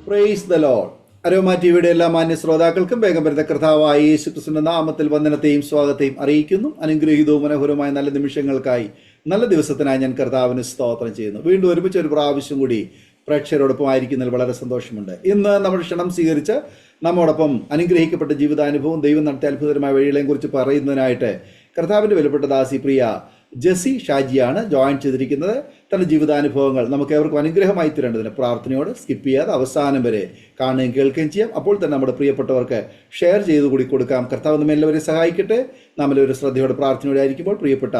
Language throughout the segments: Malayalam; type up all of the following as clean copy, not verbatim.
Praise the Lord. അരോമ ടിവിയുടെ എല്ലാ മാന്യ ശ്രോതാക്കൾക്കും വേഗം വരുന്ന കർത്താവായ യേശു ക്രിസ്തുവിന്റെ നാമത്തിൽ വന്ദനത്തെയും സ്വാഗതത്തെയും അറിയിക്കുന്നു. അനുഗ്രഹീതവും മനോഹരമായ നല്ല നിമിഷങ്ങൾക്കായി, നല്ല ദിവസത്തിനായി ഞാൻ കർത്താവിന് സ്തോത്രം ചെയ്യുന്നു. വീണ്ടും ഒരുമിച്ച് ഒരു പ്രാവശ്യം കൂടി പ്രേക്ഷകരോടൊപ്പം ആയിരിക്കുന്നതിൽ വളരെ സന്തോഷമുണ്ട്. ഇന്ന് നമ്മൾ ക്ഷണം സ്വീകരിച്ച് നമ്മോടൊപ്പം അനുഗ്രഹിക്കപ്പെട്ട ജീവിതാനുഭവം, ദൈവം നടത്തിയ അത്ഭുതകരമായ വഴികളെയും കുറിച്ച് പറയുന്നതിനായിട്ട് കർത്താവിൻ്റെ വിലപ്പെട്ട ദാസി പ്രിയ ജെസി ഷാജിയാണ് ജോയിൻ ചെയ്തിരിക്കുന്നത്. തൻ്റെ ജീവിതാനുഭവങ്ങൾ നമുക്ക് ഏവർക്കും അനുഗ്രഹമായി തീരേണ്ടതിന് പ്രാർത്ഥനയോട് സ്കിപ്പ് ചെയ്യാതെ അവസാനം വരെ കാണുകയും കേൾക്കുകയും ചെയ്യാം. അപ്പോൾ തന്നെ നമ്മുടെ പ്രിയപ്പെട്ടവർക്ക് ഷെയർ ചെയ്ത് കൂടി കൊടുക്കാം. കർത്താവ് നമ്മെ എല്ലാവരെയും സഹായിക്കട്ടെ. നമ്മളൊരു ശ്രദ്ധയോടെ പ്രാർത്ഥനയോടെ ആയിരിക്കുമ്പോൾ പ്രിയപ്പെട്ട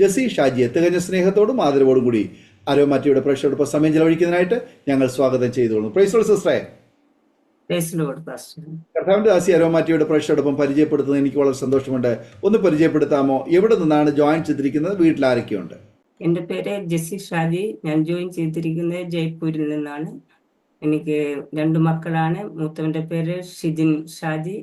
ജെസി ഷാജിയെ തികഞ്ഞ സ്നേഹത്തോടും ആദരവോടും കൂടി അരോമാറ്റിയുടെ പ്രേക്ഷകരോടൊപ്പം സമയം ചെലവഴിക്കുന്നതിനായിട്ട് ഞങ്ങൾ സ്വാഗതം ചെയ്തുകൊള്ളുന്നു. Praise Lord സിസ്റ്ററേ. കർത്താവിന്റെ ദാസി അരോമാറ്റിയുടെ പ്രേക്ഷകരോടൊപ്പം പരിചയപ്പെടുത്തുന്നത് എനിക്ക് വളരെ സന്തോഷമുണ്ട്. ഒന്ന് പരിചയപ്പെടുത്താമോ? എവിടെ നിന്നാണ് ജോയിൻ ചെയ്തിരിക്കുന്നത്? വീട്ടിൽ ആരൊക്കെയുണ്ട്? എൻ്റെ പേര് ജെസി ഷാജി. ഞാൻ ജോയിൻ ചെയ്തിരിക്കുന്നത് ജയ്പൂരിൽ നിന്നാണ്. എനിക്ക് 2 മക്കളാണ്. മൂത്തവന്റെ പേര് ഷിജിൻ ഷാജി,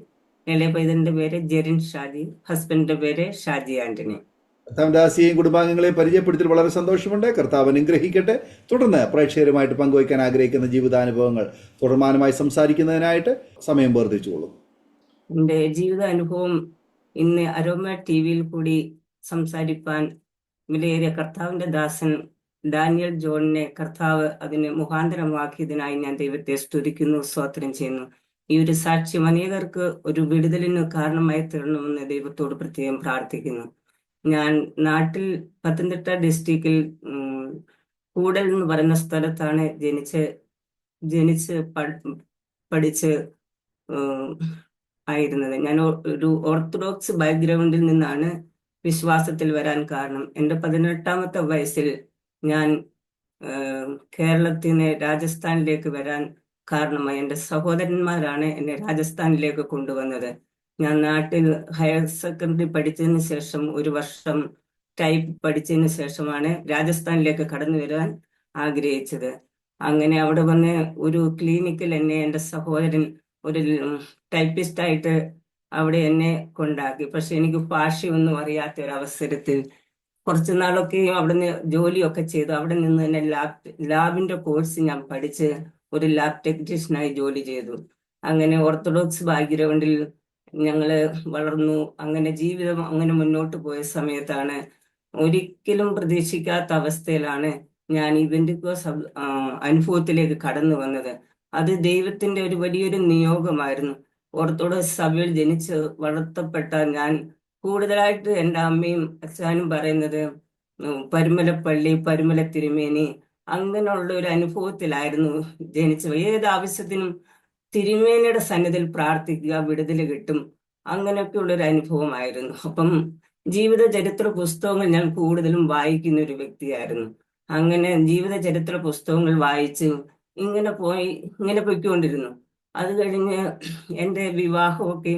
ഇളയ പൈതന്റെ പേര് ജെറിൻ ഷാജി, ഹസ്ബൻഡിന്റെ പേര് ഷാജി ആന്റണി. കർത്താവിന്റെ ദാസിയെയും കുടുംബാംഗങ്ങളെയും പരിചയപ്പെടുത്തിയിൽ വളരെ സന്തോഷമുണ്ട്. കർത്താവ് അനുഗ്രഹിക്കട്ടെ. തുടർന്ന് പ്രേക്ഷകരുമായിട്ട് പങ്കുവയ്ക്കാൻ ആഗ്രഹിക്കുന്ന ജീവിതാനുഭവങ്ങൾ തുടർമാനമായി സംസാരിക്കുന്നതിനായിട്ട് സമയം വേർതിരിച്ചുകൊള്ളും. എൻ്റെ ജീവിതാനുഭവം ഇന്ന് അരോമ TV-യിൽ കൂടി സംസാരിപ്പാൻ വിലയേറിയ കർത്താവിന്റെ ദാസൻ ഡാനിയൽ ജോണിനെ കർത്താവ് അതിന് മുഖാന്തരമാക്കിയതിനായി ഞാൻ ദൈവത്തെ സ്തുതിക്കുന്നു, സ്തോത്രം ചെയ്യുന്നു. ഈ ഒരു സാക്ഷ്യം അനേകർക്ക് ഒരു വിടുതലിന് കാരണമായി തീരണമെന്ന് ദൈവത്തോട് പ്രത്യേകം പ്രാർത്ഥിക്കുന്നു. ഞാൻ നാട്ടിൽ പത്തനംതിട്ട ഡിസ്ട്രിക്റ്റിൽ കൂടൽ എന്ന് പറയുന്ന സ്ഥലത്താണ് ജനിച്ച് പഠിച്ച് ആയിരുന്നത്. ഞാൻ ഒരു ഓർത്തഡോക്സ് ബാക്ക്ഗ്രൗണ്ടിൽ നിന്നാണ് വിശ്വാസത്തിൽ വരാൻ കാരണം. എൻ്റെ 18ാമത്തെ വയസ്സിൽ ഞാൻ കേരളത്തിൽ നിന്ന് രാജസ്ഥാനിലേക്ക് വരാൻ കാരണമായി എൻ്റെ സഹോദരന്മാരാണ് എന്നെ രാജസ്ഥാനിലേക്ക് കൊണ്ടുവന്നത്. ഞാൻ നാട്ടിൽ ഹയർ സെക്കൻഡറി പഠിച്ചതിന് ശേഷം 1 വർഷം ടൈപ്പ് പഠിച്ചതിന് ശേഷമാണ് രാജസ്ഥാനിലേക്ക് കടന്നു വരാൻ ആഗ്രഹിച്ചത്. അങ്ങനെ അവിടെ വന്ന് ഒരു ക്ലിനിക്കിൽ എന്നെ എൻ്റെ സഹോദരൻ ഒരു ടൈപ്പിസ്റ്റായിട്ട് അവിടെ എന്നെ കൊണ്ടാക്കി. പക്ഷെ എനിക്ക് ഭാഷയൊന്നും അറിയാത്ത ഒരു അവസരത്തിൽ കുറച്ചു നാളൊക്കെയും അവിടെ നിന്ന് ജോലിയൊക്കെ ചെയ്തു. അവിടെ നിന്ന് തന്നെ ലാബിന്റെ കോഴ്സ് ഞാൻ പഠിച്ച് ഒരു ലാബ് ടെക്നീഷ്യനായി ജോലി ചെയ്തു. അങ്ങനെ ഓർത്തഡോക്സ് ബാക്ക്ഗ്രൗണ്ടിൽ ഞങ്ങള് വളർന്നു. അങ്ങനെ ജീവിതം അങ്ങനെ മുന്നോട്ട് പോയ സമയത്താണ് ഒരിക്കലും പ്രതീക്ഷിക്കാത്ത അവസ്ഥയിലാണ് ഞാൻ ഈ പെന്തിക്കോസ്ത് അനുഭവത്തിലേക്ക് കടന്നു വന്നത്. അത് ദൈവത്തിന്റെ ഒരു വലിയൊരു നിയോഗമായിരുന്നു. ഓർത്തഡോക്സ് സഭയിൽ ജനിച്ച് വളർത്തപ്പെട്ട ഞാൻ കൂടുതലായിട്ട് എൻ്റെ അമ്മയും അച്ഛനും പറയുന്നത് പരുമലപ്പള്ളി, പരുമല തിരുമേനി, അങ്ങനെയുള്ള ഒരു അനുഭവത്തിലായിരുന്നു ജനിച്ചത്. ഏത് ആവശ്യത്തിനും തിരുമേനിയുടെ സന്നിധിയിൽ പ്രാർത്ഥിക്കുക, വിടുതൽ കിട്ടും, അങ്ങനെയൊക്കെയുള്ള ഒരു അനുഭവമായിരുന്നു. അപ്പം ജീവിത ചരിത്ര പുസ്തകങ്ങൾ ഞാൻ കൂടുതലും വായിക്കുന്ന ഒരു വ്യക്തിയായിരുന്നു. അങ്ങനെ ജീവിത ചരിത്ര പുസ്തകങ്ങൾ വായിച്ച് ഇങ്ങനെ പോയിക്കൊണ്ടിരുന്നു. അത് കഴിഞ്ഞ് എൻ്റെ വിവാഹമൊക്കെ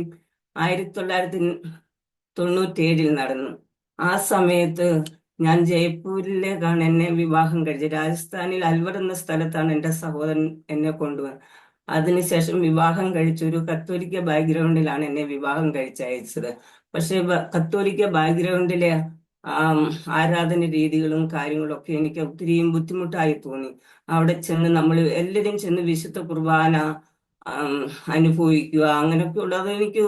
1997 നടന്നു. ആ സമയത്ത് ഞാൻ ജയ്പൂരിലേക്കാണ് എന്നെ വിവാഹം കഴിച്ചത്. രാജസ്ഥാനിൽ അൽവർ എന്ന സ്ഥലത്താണ് എൻ്റെ സഹോദരൻ എന്നെ കൊണ്ടുവന്നത്. അതിനുശേഷം വിവാഹം കഴിച്ച ഒരു കത്തോലിക്ക ബാക്ക്ഗ്രൗണ്ടിലാണ് എന്നെ വിവാഹം കഴിച്ചയച്ചത്. പക്ഷെ കത്തോലിക്ക ബാക്ക്ഗ്രൗണ്ടിലെ ആരാധന രീതികളും കാര്യങ്ങളും ഒക്കെ എനിക്ക് ഒത്തിരിയും ബുദ്ധിമുട്ടായി തോന്നി. അവിടെ ചെന്ന് നമ്മൾ എല്ലാവരും ചെന്ന് വിശുദ്ധ കുർബാന അനുഭവിക്കുക, അങ്ങനെയൊക്കെ ഉള്ളത് എനിക്ക്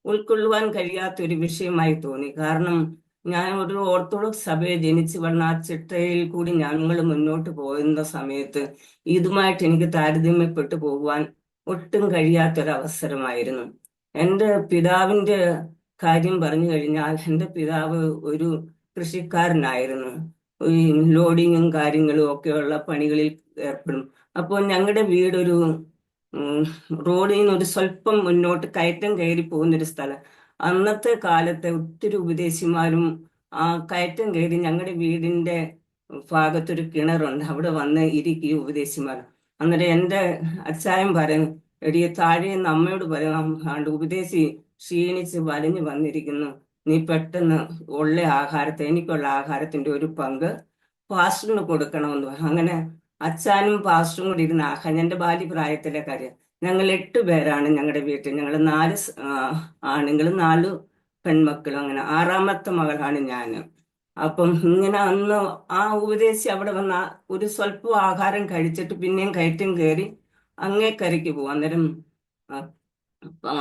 ഉൾക്കൊള്ളുവാൻ കഴിയാത്ത ഒരു വിഷയമായി തോന്നി. കാരണം ഞാൻ ഒരു ഓർത്തഡോക്സ് സഭയെ ജനിച്ച് വളർന്ന ആ ചിട്ടയിൽ കൂടി ഞങ്ങൾ മുന്നോട്ട് പോകുന്ന സമയത്ത് ഇതുമായിട്ട് എനിക്ക് താരതമ്യപ്പെട്ടു പോകുവാൻ ഒട്ടും കഴിയാത്തൊരവസരമായിരുന്നു. എൻ്റെ പിതാവിൻ്റെ കാര്യം പറഞ്ഞു കഴിഞ്ഞാൽ, എൻ്റെ പിതാവ് ഒരു കൃഷിക്കാരനായിരുന്നു. ഈ ലോഡിങ്ങും കാര്യങ്ങളും ഒക്കെയുള്ള പണികളിൽ ഏർപ്പെടും. അപ്പോൾ ഞങ്ങളുടെ വീടൊരു റോഡിൽ നിന്ന് ഒരു സ്വല്പം മുന്നോട്ട് കയറ്റം കയറി പോകുന്നൊരു സ്ഥലം. അന്നത്തെ കാലത്തെ ഒത്തിരി ഉപദേശിമാരും ആ കയറ്റം കയറി ഞങ്ങളുടെ വീടിന്റെ ഭാഗത്തൊരു കിണറുണ്ട്, അവിടെ വന്ന് ഇരിക്കും ഉപദേശിമാർ. അന്നേരം എൻ്റെ അച്ചായൻ പറയും, എടി താഴെ നിന്ന് അമ്മയോട് പറയാം, ഉപദേശി ക്ഷീണിച്ച് വലഞ്ഞു വന്നിരിക്കുന്നു, നീ പെട്ടെന്ന് എനിക്കുള്ള ആഹാരത്തിന്റെ ഒരു പങ്ക് പാസ്റ്ററിന് കൊടുക്കണമെന്ന് പറയും. അങ്ങനെ അച്ഛനും പാസ്റ്ററും കൂടി ഇരുന്ന് ആഹാരം, എൻ്റെ ബാല്യപ്രായത്തിലെ കാര്യം. ഞങ്ങൾ 8 പേരാണ് ഞങ്ങളുടെ വീട്ടിൽ. ഞങ്ങൾ 4 ആണുങ്ങളും 4 പെൺമക്കളും. അങ്ങനെ 6ാമത്തെ മകളാണ് ഞാൻ. അപ്പം ഇങ്ങനെ അന്ന് ആ ഉപദേശി അവിടെ വന്ന ഒരു സ്വല്പം ആഹാരം കഴിച്ചിട്ട് പിന്നെയും കയറ്റം കയറി അങ്ങേക്കരയ്ക്ക് പോകും. അന്നേരം ആ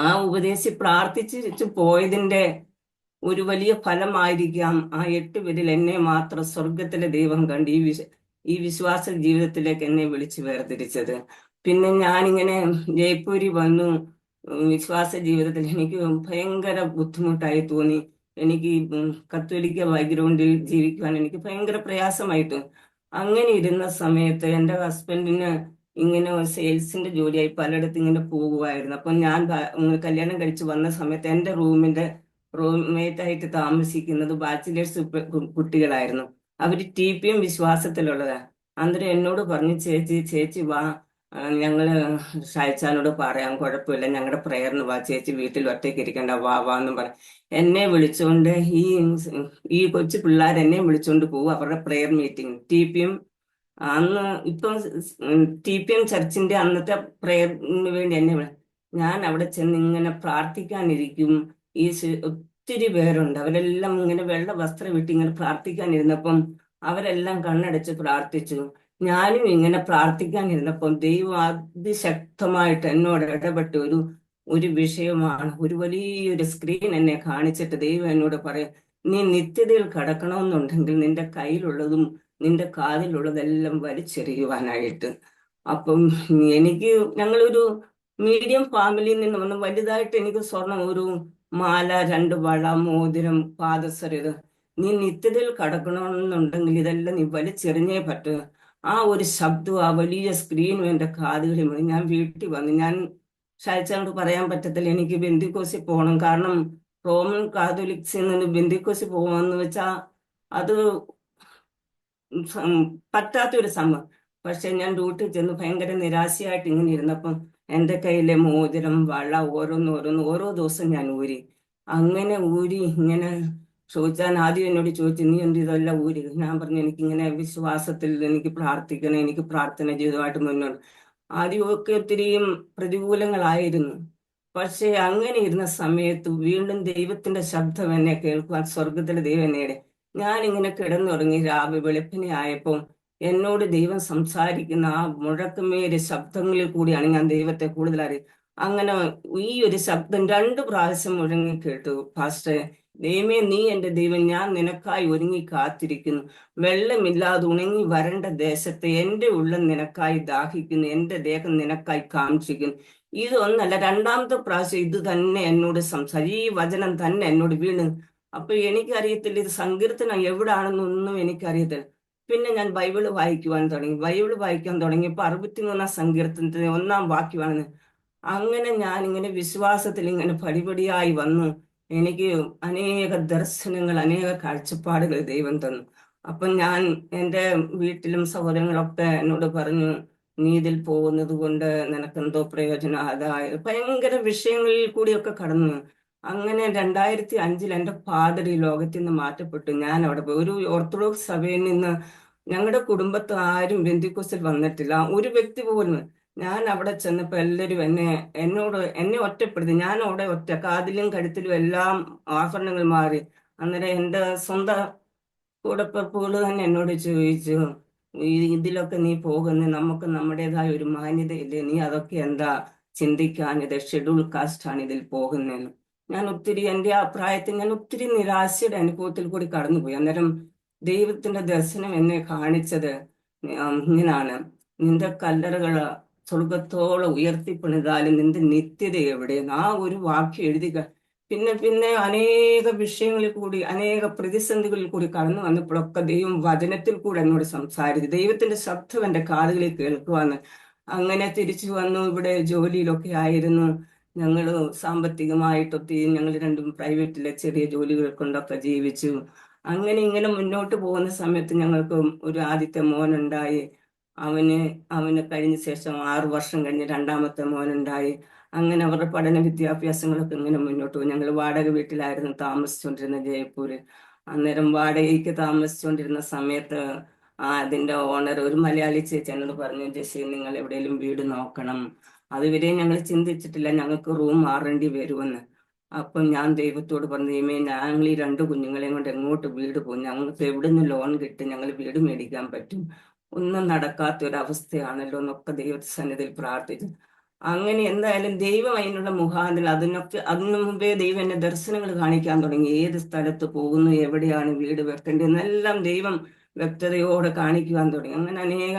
ആ ഉപദേശി പ്രാർത്ഥിച്ച് പോയതിന്റെ ഒരു വലിയ ഫലമായിരിക്കാം ആ 8 പേരിൽ എന്നെ മാത്രം സ്വർഗത്തിലെ ദൈവം കണ്ട് ഈ വിശ്വാസ ജീവിതത്തിലേക്ക് എന്നെ വിളിച്ചു വേർതിരിച്ചത്. പിന്നെ ഞാനിങ്ങനെ ജയ്പൂരിൽ വന്നു. വിശ്വാസ ജീവിതത്തിൽ എനിക്ക് ഭയങ്കര ബുദ്ധിമുട്ടായി തോന്നി. എനിക്ക് കത്തോലിക്ക ബാക്ക്ഗ്രൗണ്ടിൽ ജീവിക്കുവാൻ എനിക്ക് ഭയങ്കര പ്രയാസമായിട്ട്. അങ്ങനെ ഇരുന്ന സമയത്ത് എൻ്റെ ഹസ്ബൻഡിന് ഇങ്ങനെ സെയിൽസിന്റെ ജോലിയായി പലയിടത്തും ഇങ്ങനെ പോകുമായിരുന്നു. അപ്പൊ ഞാൻ കല്യാണം കഴിച്ച് വന്ന സമയത്ത് എൻ്റെ റൂംമേറ്റ് ആയിട്ട് താമസിക്കുന്നത് ബാച്ചിലേഴ്സ് കുട്ടികളായിരുന്നു. അവര് TPM വിശ്വാസത്തിലുള്ളതാണ്. അന്നേരം എന്നോട് പറഞ്ഞു, ചേച്ചി ചേച്ചി വാ, ഞങ്ങള് ഷായ്ച്ചാനോട് പറയാം, കുഴപ്പമില്ല, ഞങ്ങളുടെ പ്രേയറിന് വാ, ചേച്ചി വീട്ടിൽ ഒറ്റയ്ക്ക് ഇരിക്കണ്ട, വാ വാ എന്നും പറ. എന്നെ വിളിച്ചുകൊണ്ട് ഈ കൊച്ചു പിള്ളേർ എന്നെ വിളിച്ചുകൊണ്ട് പോകും അവരുടെ പ്രേയർ മീറ്റിംഗ്. TPM അന്ന് ഇപ്പം TPM ചർച്ചിന്റെ അന്നത്തെ പ്രേയറിന് വേണ്ടി ഞാൻ അവിടെ ചെന്ന് ഇങ്ങനെ പ്രാർത്ഥിക്കാനിരിക്കും. ഒത്തിരി പേരുണ്ട്, അവരെല്ലാം ഇങ്ങനെ വെള്ള വസ്ത്രം ഇട്ട് ഇങ്ങനെ പ്രാർത്ഥിക്കാനിരുന്നപ്പം അവരെല്ലാം കണ്ണടച്ച് പ്രാർത്ഥിച്ചു. ഞാനും ഇങ്ങനെ പ്രാർത്ഥിക്കാനിരുന്നപ്പം ദൈവം അതിശക്തമായിട്ട് എന്നോട് ഇടപെട്ട് ഒരു വിഷയമാണ്. ഒരു വലിയൊരു സ്ക്രീൻ എന്നെ കാണിച്ചിട്ട് ദൈവം എന്നോട് പറയും, നീ നിത്യതയിൽ കടക്കണമെന്നുണ്ടെങ്കിൽ നിന്റെ കയ്യിലുള്ളതും നിന്റെ കാതിലുള്ളതെല്ലാം വലിച്ചെറിയുവാനായിട്ട്. അപ്പം ഞങ്ങളൊരു മീഡിയം ഫാമിലിയിൽ നിന്ന് വന്ന് വലുതായിട്ട് എനിക്ക് സ്വർണം, ഒരു മാല, 2 വള, മോതിരം, പാദസരം, നീ നിത്യതയിൽ കടക്കണമെന്നുണ്ടെങ്കിൽ ഇതെല്ലാം നീ വലിച്ചെറിഞ്ഞേ പറ്റൂ. ആ ഒരു ശബ്ദവും ആ വലിയ സ്ക്രീനും എന്റെ കാതുകളിൽ വീണു. ഞാൻ വീട്ടിൽ വന്നു. ഞാൻ ഷായ്ച്ചാനോട് പറയാൻ പറ്റത്തില്ല, എനിക്ക് ബെന്തിക്കോസിൽ പോകണം. കാരണം റോമൻ കാത്തോലിക്സിൽ നിന്ന് ബെന്തിക്കോസിൽ പോകാന്ന് വെച്ചാ അത് പറ്റാത്തൊരു സംഭവം. പക്ഷെ ഞാൻ ഡ്യൂട്ടി ചെന്ന് ഭയങ്കര നിരാശയായിട്ട് ഇങ്ങനെ ഇരുന്നപ്പം എൻ്റെ കയ്യിലെ മോതിരം, വള ഓരോ ദിവസം ഞാൻ ഊരി. അങ്ങനെ ഊരി ഇങ്ങനെ ചോദിച്ചാൽ ആദ്യം എന്നോട് ചോദിച്ചു, നീ എന്ത് ഇതെല്ലാം ഊരി? ഞാൻ പറഞ്ഞു, എനിക്കിങ്ങനെ വിശ്വാസത്തിൽ എനിക്ക് പ്രാർത്ഥിക്കണം, എനിക്ക് പ്രാർത്ഥന ജീവിതമായിട്ട് മുന്നോട്ട്. ആദ്യമൊക്കെ ഒത്തിരിയും പ്രതികൂലങ്ങളായിരുന്നു. പക്ഷെ അങ്ങനെ ഇരുന്ന സമയത്ത് വീണ്ടും ദൈവത്തിന്റെ ശബ്ദം എന്നെ കേൾക്കുവാൻ സ്വർഗത്തിലെ ദൈവം നേടെ. ഞാനിങ്ങനെ കിടന്നുറങ്ങി. രാവിലെ വെളുപ്പിനെ ആയപ്പോൾ എന്നോട് ദൈവം സംസാരിക്കുന്ന ആ മുഴക്കമേറിയ ശബ്ദങ്ങളിൽ കൂടിയാണ് ഞാൻ ദൈവത്തെ കൂടുതൽ അറിയുന്നത്. അങ്ങനെ ഈ ഒരു ശബ്ദം 2 പ്രാവശ്യം മുഴങ്ങി കേട്ടു. പാസ്റ്ററെ, ദൈവമേ, നീ എൻ്റെ ദൈവം, ഞാൻ നിനക്കായി ഒരുങ്ങി കാത്തിരിക്കുന്നു. വെള്ളമില്ലാതെ ഉണങ്ങി വരണ്ട ദേശത്തെ എൻ്റെ ഉള്ളം നിനക്കായി ദാഹിക്കുന്നു, എൻ്റെ ദേഹം നിനക്കായി കാക്ഷിക്കുന്നു. ഇതൊന്നല്ല, 2-ാമത്തെ പ്രാവശ്യം ഇത് തന്നെ എന്നോട് ഈ വചനം തന്നെ എന്നോട് വീണ്. അപ്പൊ എനിക്കറിയത്തില്ല ഇത് സങ്കീർത്തനം എവിടാണെന്നൊന്നും എനിക്കറിയത്തില്ല. പിന്നെ ഞാൻ ബൈബിള് വായിക്കുവാൻ തുടങ്ങി. ബൈബിള് വായിക്കാൻ തുടങ്ങിയപ്പോൾ 63-ാം സങ്കീർത്തനത്തിലെ 1-ാം വാക്യമാണ്. അങ്ങനെ ഞാൻ ഇങ്ങനെ വിശ്വാസത്തിൽ ഇങ്ങനെ പടിപടിയായി വന്നു. എനിക്ക് അനേക ദർശനങ്ങൾ, അനേക കാഴ്ചപ്പാടുകൾ ദൈവം തന്നു. അപ്പൊ ഞാൻ എൻ്റെ വീട്ടിലും സഹോദരങ്ങളൊക്കെ എന്നോട് പറഞ്ഞു, നീ ഇതിൽ പോകുന്നത് കൊണ്ട് നിനക്കെന്തോ പ്രയോജനം, അതായത് ഭയങ്കര വിഷയങ്ങളിൽ കൂടിയൊക്കെ കടന്നു. അങ്ങനെ 2005-ൽ എൻ്റെ ഫാദർ ഈ ലോകത്തിൽ നിന്ന് മാറ്റപ്പെട്ടു. ഞാൻ അവിടെ പോയി. ഒരു ഓർത്തഡോക്സ് സഭയിൽ നിന്ന് ഞങ്ങളുടെ കുടുംബത്തിൽ ആരും ബെന്തിക്കോസിൽ വന്നിട്ടില്ല, ഒരു വ്യക്തി പോലും. ഞാൻ അവിടെ ചെന്നപ്പോ എല്ലാവരും എന്നെ ഒറ്റപ്പെടുത്തി. ഞാൻ അവിടെ ഒറ്റ, കാതിലും കഴുത്തിലും എല്ലാം ആഭരണങ്ങൾ മാറി. അന്നേരം എൻ്റെ സ്വന്തം കൂടപ്പിറപ്പുകൾ തന്നെ എന്നോട് ചോദിച്ചു, ഇതിലൊക്കെ നീ പോകുന്നു, നമുക്ക് നമ്മുടേതായ ഒരു മാന്യതയില്ലേ, നീ അതൊക്കെ എന്താ ചിന്തിക്കാനിത്, ഷെഡ്യൂൾ കാസ്റ്റ് ആണ് ഇതിൽ പോകുന്നതെന്ന്. ഞാൻ ഒത്തിരി, എൻ്റെ ആ പ്രായത്തിൽ ഞാൻ ഒത്തിരി നിരാശയുടെ അനുഭവത്തിൽ കൂടി കടന്നുപോയി. അന്നേരം ദൈവത്തിന്റെ ദർശനം എന്നെ കാണിച്ചത് ഇങ്ങനാണ്, നിന്റെ കല്ലറകള് സ്വർഗത്തോളം ഉയർത്തിപ്പണിതാലും നിന്റെ നിത്യത എവിടെയെന്ന് ആ ഒരു വാക്യം പിന്നെ അനേക വിഷയങ്ങളിൽ കൂടി, അനേക പ്രതിസന്ധികളിൽ കൂടി കടന്നു വന്നപ്പോഴൊക്കെ ദൈവം വചനത്തിൽ കൂടെ എന്നോട് സംസാരിച്ചു. ദൈവത്തിന്റെ ശബ്ദം എൻ്റെ കാതുകളിൽ കേൾക്കുവാന്ന്. അങ്ങനെ തിരിച്ചു വന്നു. ഇവിടെ ജോലിയിലൊക്കെ ആയിരുന്നു. ഞങ്ങൾ സാമ്പത്തികമായിട്ടൊത്തി, ഞങ്ങൾ രണ്ടും പ്രൈവറ്റിലെ ചെറിയ ജോലികൾ കൊണ്ടൊക്കെ ജീവിച്ചു. അങ്ങനെ ഇങ്ങനെ മുന്നോട്ട് പോകുന്ന സമയത്ത് ഞങ്ങൾക്ക് ഒരു ആദ്യത്തെ മോനുണ്ടായി. അവന് കഴിഞ്ഞ ശേഷം 6 വർഷം കഴിഞ്ഞ് 2-ാമത്തെ മോനുണ്ടായി. അങ്ങനെ അവരുടെ പഠന വിദ്യാഭ്യാസങ്ങളൊക്കെ ഇങ്ങനെ മുന്നോട്ട് പോകും. ഞങ്ങൾ വാടക വീട്ടിലായിരുന്നു താമസിച്ചുകൊണ്ടിരുന്നത്, ജയ്പൂര്. അന്നേരം വാടകയ്ക്ക് താമസിച്ചുകൊണ്ടിരുന്ന സമയത്ത് അതിന്റെ ഓണർ, ഒരു മലയാളി ചേച്ചി, എന്നോട് പറഞ്ഞു, ജെസ്സി, നിങ്ങൾ എവിടെയെങ്കിലും വീട് നോക്കണം. അതുവരെ ഞങ്ങൾ ചിന്തിച്ചിട്ടില്ല ഞങ്ങൾക്ക് റൂം മാറേണ്ടി വരുമെന്ന്. അപ്പം ഞാൻ ദൈവത്തോട് പറഞ്ഞു, ദൈവമേ, ഞങ്ങൾ ഈ 2 കുഞ്ഞുങ്ങളെയും കൊണ്ട് എങ്ങോട്ട് വീട് പോകും? ഞങ്ങൾക്ക് എവിടെ നിന്ന് ലോൺ കിട്ടും ഞങ്ങൾ വീട് മേടിക്കാൻ പറ്റും? ഒന്നും നടക്കാത്ത ഒരു അവസ്ഥയാണല്ലോ എന്നൊക്കെ ദൈവസന്നിധിയിൽ പ്രാർത്ഥിച്ചു. അങ്ങനെ എന്തായാലും ദൈവം അതിനുള്ള മുഖാന്തരം അതിനു മുമ്പേ ദൈവം എന്നെ ദർശനങ്ങൾ കാണിക്കാൻ തുടങ്ങി. ഏത് സ്ഥലത്ത് പോകുന്നു, എവിടെയാണ് വീട് വെക്കേണ്ടതെന്നെല്ലാം ദൈവം വ്യക്തതയോടെ കാണിക്കുവാൻ തുടങ്ങി. അങ്ങനെ അനേക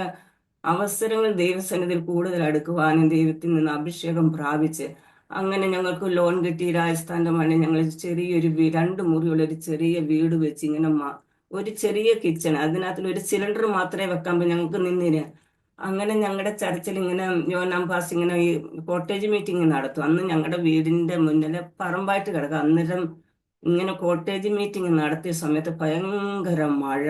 അവസരങ്ങൾ ദൈവസന്നിധിയിൽ കൂടുതൽ അടുക്കുവാനും ദൈവത്തിൽ നിന്ന് അഭിഷേകം പ്രാപിച്ച് അങ്ങനെ ഞങ്ങൾക്ക് ലോൺ കിട്ടി. രാജസ്ഥാന്റെ മണ്ണിൽ ഞങ്ങൾ ചെറിയൊരു 2 മുറിയുള്ള ഒരു ചെറിയ വീട് വെച്ച് ഇങ്ങനെ ഒരു ചെറിയ കിച്ചൺ, അതിനകത്തിൽ ഒരു സിലിണ്ടർ മാത്രമേ വെക്കാൻ ഞങ്ങൾക്ക് നിന്നിന്. അങ്ങനെ ഞങ്ങളുടെ ചർച്ചിൽ ഇങ്ങനെ യോനാം പാസ് ഇങ്ങനെ ഈ കോട്ടേജ് മീറ്റിംഗ് നടത്തും. അന്ന് ഞങ്ങളുടെ വീടിന്റെ മുന്നിലെ പറമ്പായിട്ട് കിടക്കുക. അന്നേരം ഇങ്ങനെ കോട്ടേജ് മീറ്റിംഗ് നടത്തിയ സമയത്ത് ഭയങ്കര മഴ.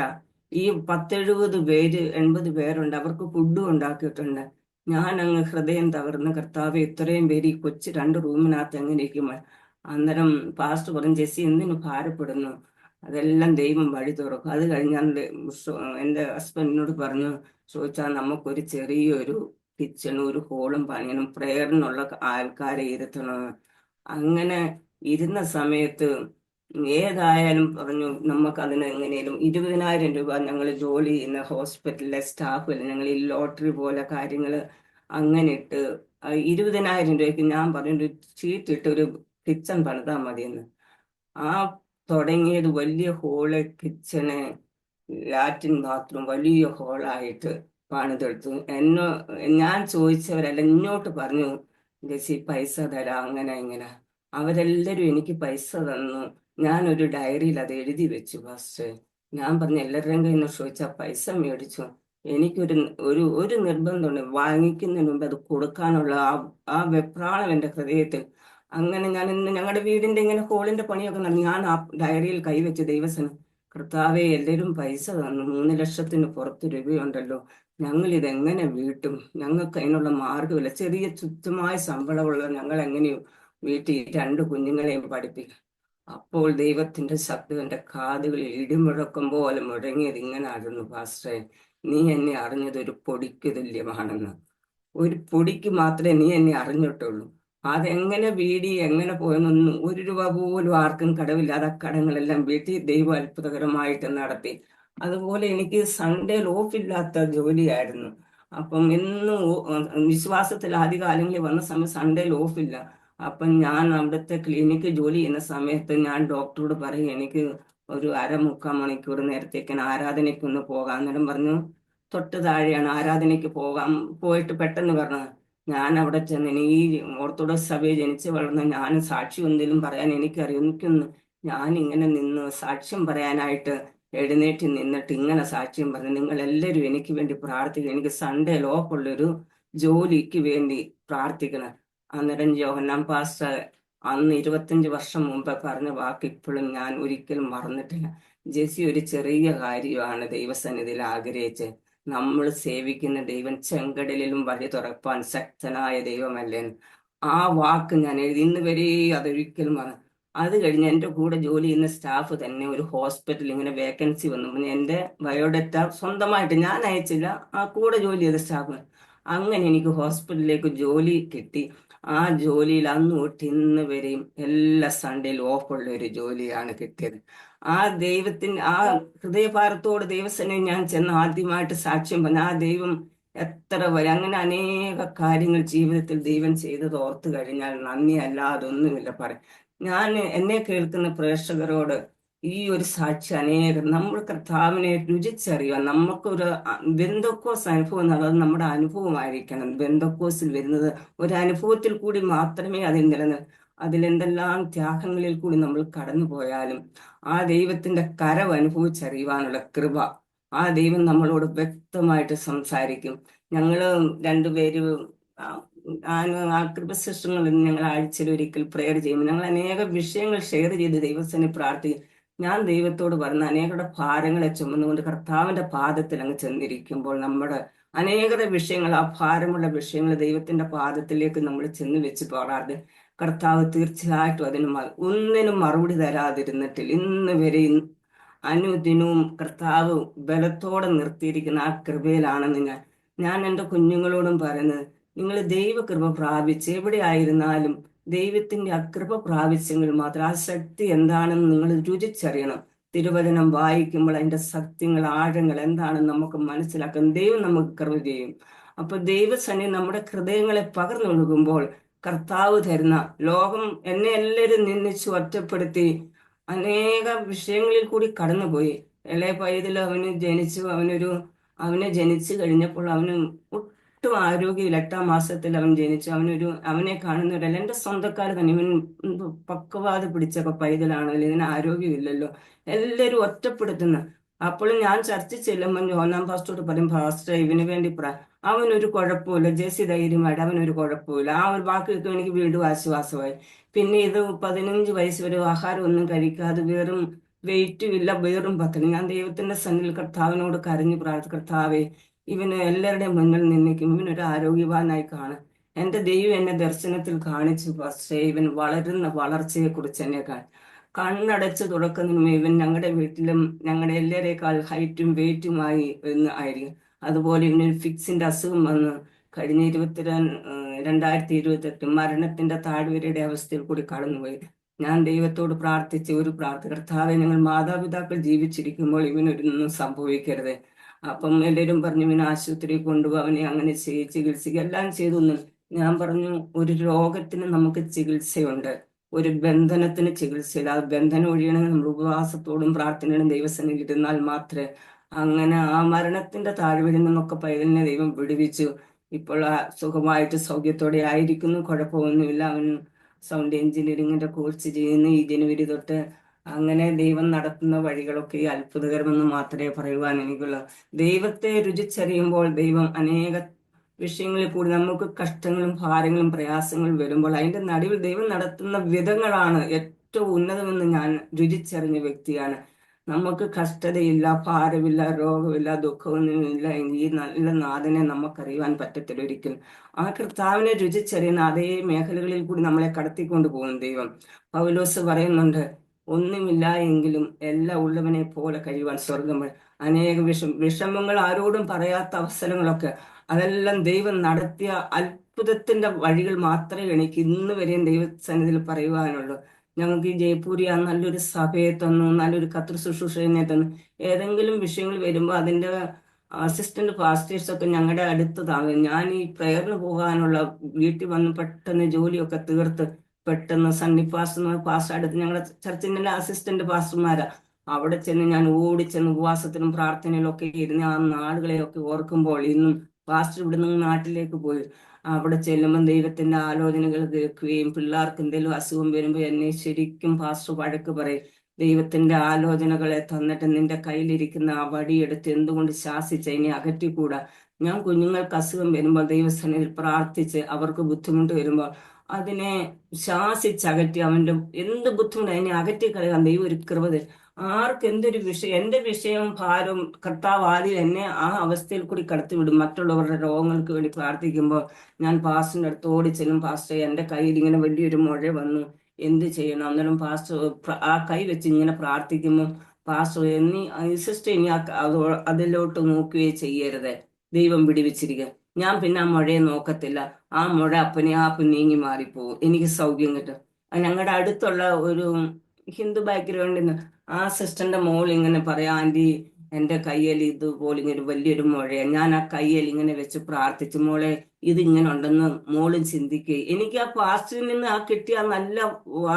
ഈ 10-70 പേര് 80 പേരുണ്ട്. അവർക്ക് ഫുഡും ഉണ്ടാക്കിയിട്ടുണ്ട്. ഞാൻ അങ്ങ് ഹൃദയം തകർന്ന്, കർത്താവെ ഇത്രയും പേര് ഈ കൊച്ചു 2 റൂമിനകത്ത് എങ്ങനെ ഇരിക്കുമ്പോൾ. അന്നേരം പാസ്റ്റർ പറഞ്ഞു, ജെസ്സി എന്തിനു ഭാരപ്പെടുന്നു, അതെല്ലാം ദൈവം വഴി തുറക്കും. അത് കഴിഞ്ഞാൽ എൻ്റെ ഹസ്ബൻഡിനോട് പറഞ്ഞു, ചോദിച്ചാൽ നമുക്കൊരു ചെറിയൊരു കിച്ചണും ഒരു ഹോളും പണിയണം, പ്രേയറിനുള്ള ആൾക്കാരെ ഇരുത്തണം. അങ്ങനെ ഇരുന്ന സമയത്ത് ഏതായാലും പറഞ്ഞു നമുക്ക് അതിന് എങ്ങനെയും 20,000 രൂപ ഞങ്ങൾ ജോലി ചെയ്യുന്ന ഹോസ്പിറ്റലിലെ സ്റ്റാഫ് ഞങ്ങൾ ഈ ലോട്ടറി പോലെ കാര്യങ്ങൾ അങ്ങനെ ഇട്ട് 20,000 രൂപയ്ക്ക് ഞാൻ പറഞ്ഞു ചീട്ടിട്ട് ഒരു കിച്ചൺ പണിതാൽ മതിയെന്ന്. ആ തുടങ്ങിയത് വലിയ ഹോള്, കിച്ചണ്, ലാറ്റിൻ ബാത്റൂം വലിയ ഹോളായിട്ട് പണിതെടുത്തു. ഞാൻ ചോദിച്ചവരെല്ലാം ഇങ്ങോട്ട് പറഞ്ഞു, ജെസ്സി പൈസ തരാം അങ്ങനെ ഇങ്ങനെ. അവരെല്ലാരും എനിക്ക് പൈസ തന്നു. ഞാനൊരു ഡയറിയിൽ അത് എഴുതി വെച്ചു ഫസ്റ്റ്. ഞാൻ പറഞ്ഞു എല്ലാവരുടെയും കയ്യിൽ നിന്ന് ചോദിച്ചാൽ പൈസ മേടിച്ചു. എനിക്കൊരു ഒരു ഒരു നിർബന്ധമുണ്ട്, വാങ്ങിക്കുന്നതിന് മുമ്പ് അത് കൊടുക്കാനുള്ള ആ വെപ്രാളം എൻ്റെ ഹൃദയത്തിൽ. അങ്ങനെ ഞാൻ ഇന്ന് ഞങ്ങളുടെ വീടിന്റെ ഇങ്ങനെ ഹോളിന്റെ പണിയൊക്കെ നടന്നു. ഞാൻ ആ ഡയറിയിൽ കൈവച്ച് ദൈവസനം, കർത്താവെ എല്ലാവരും പൈസ തന്നു, 3 ലക്ഷത്തിന് പുറത്ത് രൂപയുണ്ടല്ലോ, ഞങ്ങൾ ഇതെങ്ങനെ വീട്ടും, ഞങ്ങൾക്ക് അതിനുള്ള മാർഗമില്ല, ചെറിയ തുച്ഛമായ ശമ്പളമുള്ള ഞങ്ങൾ എങ്ങനെയോ വീട്ടിൽ 2 കുഞ്ഞുങ്ങളെയും പഠിപ്പിക്കും. അപ്പോൾ ദൈവത്തിന്റെ ശബ്ദം എൻ്റെ കാതുകളിൽ ഇടിമുഴക്കം പോലെ മുഴങ്ങിയത് ഇങ്ങനെ ആയിരുന്നു, പാസ്റ്ററെ നീ എന്നെ അറിഞ്ഞത് ഒരു പൊടിക്ക് തുല്യമാണെന്ന്. ഒരു പൊടിക്ക് മാത്രമേ നീ എന്നെ അറിഞ്ഞിട്ടുള്ളൂ. അതെങ്ങനെ വീടി എങ്ങനെ പോയെന്നൊന്നും 1 രൂപ പോലും ആർക്കും കടവില്ലാതെ കടങ്ങളെല്ലാം വീട്ടിൽ ദൈവം അത്ഭുതകരമായിട്ട് നടത്തി. അതുപോലെ എനിക്ക് സൺഡേയിൽ ഓഫില്ലാത്ത ജോലിയായിരുന്നു. അപ്പം എന്നും വിശ്വാസത്തിൽ ആദ്യകാലങ്ങളിൽ വന്ന സമയം സൺഡേയിൽ ഓഫില്ല. അപ്പം ഞാൻ അവിടുത്തെ ക്ലിനിക്ക് ജോലി ചെയ്യുന്ന സമയത്ത് ഞാൻ ഡോക്ടറോട് പറയും എനിക്ക് ഒരു 1/2-3/4 മണിക്കൂർ നേരത്തേക്ക് ആരാധനയ്ക്കൊന്ന് പോകാം. അന്നേരം പറഞ്ഞു തൊട്ട് താഴെയാണ്, ആരാധനയ്ക്ക് പോകാം. പോയിട്ട് പെട്ടെന്ന് പറഞ്ഞു, ഞാൻ അവിടെ ചെന്ന് ഈ ഓർത്തഡോക്സ് സഭയിൽ ജനിച്ച് വളർന്ന ഞാൻ സാക്ഷി എന്തെങ്കിലും പറയാൻ എനിക്കറിയാം. ഞാൻ ഇങ്ങനെ നിന്ന് സാക്ഷ്യം പറയാനായിട്ട് എഴുന്നേറ്റ് നിന്നിട്ട് ഇങ്ങനെ സാക്ഷ്യം പറഞ്ഞു, നിങ്ങൾ എല്ലാവരും എനിക്ക് വേണ്ടി പ്രാർത്ഥിക്കണം, എനിക്ക് സൺഡേ ലോഫുള്ളൊരു ജോലിക്ക് വേണ്ടി പ്രാർത്ഥിക്കണം. അന്നേരം യോഹന്നാൻ പാസ്റ്റർ അന്ന് 25 വർഷം മുമ്പ് പറഞ്ഞ വാക്ക് ഇപ്പോഴും ഞാൻ ഒരിക്കലും മറന്നിട്ടില്ല. ജെസ്സി ഒരു ചെറിയ കാര്യമാണ് ദൈവസന്നിധിയിൽ ആഗ്രഹിച്ച്, നമ്മൾ സേവിക്കുന്ന ദൈവം ചെങ്കടലിലും വഴി തുറപ്പാൻ ശക്തനായ ദൈവമല്ലേ. ആ വാക്ക് ഞാൻ എഴുതി ഇന്ന് വരെ അതൊരിക്കലും അത് കഴിഞ്ഞ് എൻ്റെ കൂടെ ജോലി ചെയ്യുന്ന സ്റ്റാഫ് തന്നെ ഒരു ഹോസ്പിറ്റലിൽ ഇങ്ങനെ വേക്കൻസി വന്നു. എൻ്റെ ബയോഡേറ്റ സ്വന്തമായിട്ട് ഞാൻ അയച്ചില്ല, ആ കൂടെ ജോലി ചെയ്ത സ്റ്റാഫ്. അങ്ങനെ എനിക്ക് ഹോസ്പിറ്റലിലേക്ക് ജോലി കിട്ടി. ആ ജോലിയിൽ അന്ന് തൊട്ട് ഇന്ന് വരെയും എല്ലാ സൺഡേയിലും ഓഫുള്ള ഒരു ജോലിയാണ് കിട്ടിയത്. ആ ദൈവത്തിന് ആ ഹൃദയഭാരത്തോട് ദൈവസനെ ഞാൻ ചെന്ന് ആദ്യമായിട്ട് സാക്ഷ്യം പറഞ്ഞു. ആ ദൈവം എത്ര വരെ അങ്ങനെ അനേക കാര്യങ്ങൾ ജീവിതത്തിൽ ദൈവം ചെയ്തത് ഓർത്തു കഴിഞ്ഞാൽ നന്ദി അല്ലാതൊന്നുമില്ല പറയും. ഞാൻ എന്നെ കേൾക്കുന്ന പ്രേക്ഷകരോട് ഈ ഒരു സാക്ഷി അനേകം നമ്മൾ കർത്താവിനെ രുചിച്ചറിയുക. നമുക്കൊരു ബെന്തക്കോസ് അനുഭവം എന്നുള്ളത് നമ്മുടെ അനുഭവമായിരിക്കണം. ബെന്തക്കോസിൽ വരുന്നത് ഒരു അനുഭവത്തിൽ കൂടി മാത്രമേ അതിൽ അതിലെന്തെല്ലാം ത്യാഗങ്ങളിൽ കൂടി നമ്മൾ കടന്നു പോയാലും ആ ദൈവത്തിന്റെ കരവ് അനുഭവിച്ചറിയുവാനുള്ള കൃപ ആ ദൈവം നമ്മളോട് വ്യക്തമായിട്ട് സംസാരിക്കും. ഞങ്ങള് 2 പേര് ആ കൃപ സിസ്റ്റങ്ങളിൽ ഞങ്ങൾ ആഴ്ചയിൽ ഒരിക്കൽ പ്രെയർ ചെയ്യുമ്പോൾ ഞങ്ങൾ അനേക വിഷയങ്ങൾ ഷെയർ ചെയ്ത് ദൈവത്തിനെ പ്രാർത്ഥിക്കും. ഞാൻ ദൈവത്തോട് പറഞ്ഞ അനേകരുടെ ഭാരങ്ങളെ ചുമന്നുകൊണ്ട് കർത്താവിന്റെ പാദത്തിൽ അങ്ങ് ചെന്നിരിക്കുമ്പോൾ നമ്മുടെ അനേകരുടെ വിഷയങ്ങൾ, ആ ഭാരമുള്ള വിഷയങ്ങൾ ദൈവത്തിന്റെ പാദത്തിലേക്ക് നമ്മൾ ചെന്ന് വെച്ച് പോകാതെ കർത്താവ് തീർച്ചയായിട്ടും ഒന്നിനും മറുപടി തരാതിരുന്നിട്ടില്ല. ഇന്ന് വരെ അനുദിനവും കർത്താവ് ബലത്തോടെ നിർത്തിയിരിക്കുന്ന ആ കൃപയിലാണെന്ന് ഞാൻ എൻ്റെ കുഞ്ഞുങ്ങളോടും പറയുന്നത്, നിങ്ങൾ ദൈവകൃപ പ്രാപിച്ച് എവിടെ ആയിരുന്നാലും ദൈവത്തിന്റെ അകൃപ പ്രാപിച്ചെങ്കിൽ മാത്രം ആ ശക്തി എന്താണെന്ന് നിങ്ങൾ രുചിച്ചറിയണം. തിരുവചനം വായിക്കുമ്പോൾ അതിന്റെ സത്യങ്ങൾ, ആഴങ്ങൾ എന്താണെന്ന് നമുക്ക് മനസ്സിലാക്കാൻ ദൈവം നമുക്ക് കൃപ ചെയ്യും. അപ്പൊ ദൈവസന്നിധി നമ്മുടെ ഹൃദയങ്ങളെ പകർന്നൊഴുകുമ്പോൾ കർത്താവ് തരുന്ന ലോകം എന്നെ എല്ലാവരും നിന്ദിച്ചു ഒറ്റപ്പെടുത്തി അനേക വിഷയങ്ങളിൽ കൂടി കടന്നുപോയി. ഇളയ പൈതൽ അവന് ജനിച്ചു കഴിഞ്ഞപ്പോൾ അവന് ഒട്ടും ആരോഗ്യമില്ല. 8-ാം മാസത്തിൽ അവൻ ജനിച്ചു. അവനെ കാണുന്നവരല്ല, എന്റെ സ്വന്തക്കാർ തന്നെ, ഇവൻ പക്കവാത പിടിച്ച പൈതലാണല്ലോ, ഇതിന് ആരോഗ്യമില്ലല്ലോ, എല്ലാവരും ഒറ്റപ്പെടുത്തുന്ന. അപ്പോഴും ഞാൻ ചർച്ച ചെല്ലുമ്പോൾ ജോനാം പാസ്റ്റോട് പറയും, പാസ്റ്റർ ഇവന് വേണ്ടി അവനൊരു കുഴപ്പമില്ല, ജെസ്സി ധൈര്യമായിട്ട്, അവനൊരു കുഴപ്പമില്ല. ആ ഒരു വാക്ക് കേൾക്കും എനിക്ക് വീണ്ടും ആശ്വാസമായി. പിന്നെ ഇത് 15 വയസ്സ് വരെ ആഹാരം ഒന്നും കഴിക്കാതെ വെറും വെയിറ്റും ഇല്ല, വെറും പത്തലും. ഞാൻ ദൈവത്തിന്റെ സന്നിധിയിൽ കർത്താവിനോട് കരഞ്ഞു കർത്താവേ, ഇവന് എല്ലാവരുടെയും മുന്നിൽ നിന്നിക്കും, ഇവനൊരു ആരോഗ്യവാനായി കാണും. എന്റെ ദൈവം എന്നെ ദർശനത്തിൽ കാണിച്ചു, പക്ഷേ ഇവൻ വളരുന്ന വളർച്ചയെ കുറിച്ച് എന്നെ കണ്ണടച്ച് തുറക്കുന്നതിന് ഇവൻ ഞങ്ങളുടെ വീട്ടിലും ഞങ്ങളുടെ എല്ലാവരേക്കാൾ ഹൈറ്റും വെയിറ്റുമായി ആയിരിക്കും. അതുപോലെ ഇവനൊരു ഫിക്സിന്റെ അസുഖം വന്ന് കഴിഞ്ഞ 2028 മരണത്തിന്റെ താഴ്വരയുടെ അവസ്ഥയിൽ കൂടി കടന്നുപോയി. ഞാൻ ദൈവത്തോട് പ്രാർത്ഥിച്ച ഒരു കർത്താവെ, ഞങ്ങൾ മാതാപിതാക്കൾ ജീവിച്ചിരിക്കുമ്പോൾ ഇവനൊന്നും സംഭവിക്കരുത്. അപ്പം എല്ലാവരും പറഞ്ഞു ഇവന് ആശുപത്രിയിൽ കൊണ്ടുപോകും, അവനെ അങ്ങനെ ചികിത്സിക്കുക എല്ലാം ചെയ്തു. ഞാൻ പറഞ്ഞു, ഒരു രോഗത്തിന് നമുക്ക് ചികിത്സയുണ്ട്, ഒരു ബന്ധനത്തിന് ചികിത്സയില്ല. ആ ബന്ധനം ഒഴിയണമെങ്കിൽ നമ്മൾ ഉപവാസത്തോടും പ്രാർത്ഥനയോടും ദൈവസന്നിധിയിൽ ഇരുന്നാൽ മാത്രമേ. അങ്ങനെ ആ മരണത്തിന്റെ താഴ്വരയിൽ നിന്നൊക്കെ പൈതലിനെ ദൈവം വിടുവിച്ചു. ഇപ്പോൾ സുഖമായിട്ട് സൗഖ്യത്തോടെ ആയിരിക്കുന്നു, കുഴപ്പമൊന്നുമില്ല. അവൻ സൗണ്ട് എഞ്ചിനീയറിംഗിന്റെ കോഴ്സ് ചെയ്യുന്നു ഈ ജനുവരി തൊട്ട്. അങ്ങനെ ദൈവം നടത്തുന്ന വഴികളൊക്കെ ഈ അത്ഭുതകരമെന്ന് മാത്രമേ പറയുവാൻ എനിക്കുള്ളൂ. ദൈവത്തെ രുചിച്ചറിയുമ്പോൾ ദൈവം അനേക വിഷയങ്ങളിൽ കൂടി നമുക്ക് കഷ്ടങ്ങളും ഭാരങ്ങളും പ്രയാസങ്ങളും വരുമ്പോൾ അതിന്റെ നടുവിൽ ദൈവം നടത്തുന്ന വിധങ്ങളാണ് ഏറ്റവും ഉന്നതമെന്ന് ഞാൻ രുചിച്ചറിഞ്ഞ വ്യക്തിയാണ്. നമുക്ക് കഷ്ടതയില്ല, ഭാരമില്ല, രോഗമില്ല, ദുഃഖമൊന്നുമില്ല എങ്കിൽ ഈ നല്ല നാഥനെ നമുക്കറിയുവാൻ പറ്റത്തില്ല ഒരിക്കലും. ആ കർത്താവിനെ രുചിച്ചറിയുന്ന അതേ മേഖലകളിൽ കൂടി നമ്മളെ കടത്തിക്കൊണ്ട് പോകും ദൈവം. പൗലോസ് പറയുന്നുണ്ട്, ഒന്നുമില്ല എങ്കിലും എല്ലാം ഉള്ളവനെ പോലെ കഴിയുവാൻ സ്വർഗം. അനേക വിഷമങ്ങൾ ആരോടും പറയാത്ത അവസരങ്ങളൊക്കെ, അതെല്ലാം ദൈവം നടത്തിയ അത്ഭുതത്തിന്റെ വഴികൾ മാത്രമേ എനിക്ക് ഇന്ന് വരെയും ദൈവസന്നിധിയിൽ പറയുവാനുള്ളൂ. ഞങ്ങൾക്ക് ഈ ജയ്പൂരി ആ നല്ലൊരു സഭയെ തന്നു, നല്ലൊരു കർത്തൃ ശുശ്രൂഷനെ തന്നു. ഏതെങ്കിലും വിഷയങ്ങൾ വരുമ്പോൾ അതിന്റെ അസിസ്റ്റന്റ് പാസ്റ്റേഴ്സ് ഒക്കെ ഞങ്ങളുടെ അടുത്ത് താങ്ങും. ഞാൻ ഈ പ്രയറിന് പോകാനുള്ള വീട്ടിൽ വന്ന് പെട്ടെന്ന് ജോലിയൊക്കെ തീർത്ത് പെട്ടെന്ന് സണ്ണി പാസ്റ്റർ അടുത്ത്, ഞങ്ങളുടെ ചർച്ചിന്റെ അസിസ്റ്റന്റ് പാസ്റ്റർമാരാ, അവിടെ ചെന്ന് ഞാൻ ഓടിച്ചെന്ന് ഉപവാസത്തിനും പ്രാർത്ഥനയിലും ഒക്കെ ഇരുന്ന് ആ നാടുകളെയൊക്കെ ഓർക്കുമ്പോൾ ഇന്നും പാസ്റ്റർ ഇവിടുന്ന് നാട്ടിലേക്ക് പോയി അവിടെ ചെല്ലുമ്പോൾ ദൈവത്തിന്റെ ആലോചനകൾ കേൾക്കുകയും പിള്ളേർക്ക് എന്തെങ്കിലും അസുഖം വരുമ്പോൾ എന്നെ ശരിക്കും പാസ്റ്റർ വഴക്ക് പറയും. ദൈവത്തിന്റെ ആലോചനകളെ തന്നിട്ട് നിന്റെ കയ്യിലിരിക്കുന്ന ആ വടിയെടുത്ത് എന്തുകൊണ്ട് ശാസിച്ച ഇനി അകറ്റിക്കൂടാ. ഞാൻ കുഞ്ഞുങ്ങൾക്ക് അസുഖം വരുമ്പോൾ ദൈവസന്നിധിയിൽ പ്രാർത്ഥിച്ച് അവർക്ക് ബുദ്ധിമുട്ട് വരുമ്പോൾ അതിനെ ശാസിച്ചകറ്റി അവന്റെ എന്ത് ബുദ്ധിമുട്ട് അതിനെ അകറ്റി കളയാൻ ദൈവം ഒരു കൃപ തരും. ആർക്ക് എന്തൊരു വിഷയം, എന്റെ വിഷയവും ഭാരവും കർത്താവ് ആദ്യം എന്നെ ആ അവസ്ഥയിൽ കൂടി കടത്തിവിടും. മറ്റുള്ളവരുടെ രോഗങ്ങൾക്ക് വേണ്ടി പ്രാർത്ഥിക്കുമ്പോൾ ഞാൻ പാസ്റ്ററിന്റെ അടുത്ത് ഓടിച്ചെല്ലും, പാസ്റ്റർ എന്റെ കയ്യിൽ ഇങ്ങനെ വലിയൊരു മുഴ വന്നു, എന്ത് ചെയ്യണം? അന്നേരം പാസ്റ്റർ ആ കൈ വെച്ച് ഇങ്ങനെ പ്രാർത്ഥിക്കുമ്പോൾ പാസ്റ്റർ സിസ്റ്റർ ഇനി അതിലോട്ട് നോക്കുകയേ ചെയ്യരുത്, ദൈവം വിടിവിച്ചിരിക്കുക. ഞാൻ പിന്നെ ആ മുഴയെ നോക്കത്തില്ല, ആ മുഴ അപ്പനെ നീങ്ങി മാറിപ്പോവും, എനിക്ക് സൗഖ്യം കിട്ടും. ഞങ്ങളുടെ അടുത്തുള്ള ഒരു ഹിന്ദു ബാക്ക്ഗ്രൗണ്ടിൽ നിന്ന് ആ സിസ്റ്ററിന്റെ മോൾ ഇങ്ങനെ പറയാം, ആന്റി എന്റെ കയ്യിൽ ഇതുപോലെ ഇങ്ങനെ വലിയൊരു മുഴയാ. ഞാൻ ആ കയ്യിൽ ഇങ്ങനെ വെച്ച് പ്രാർത്ഥിച്ചു, മോളെ ഇതിങ്ങനെ ഉണ്ടെന്ന് മോളും ചിന്തിക്കുക. എനിക്ക് ആ പാസ്റ്ററിൽ നിന്ന് ആ കിട്ടിയ നല്ല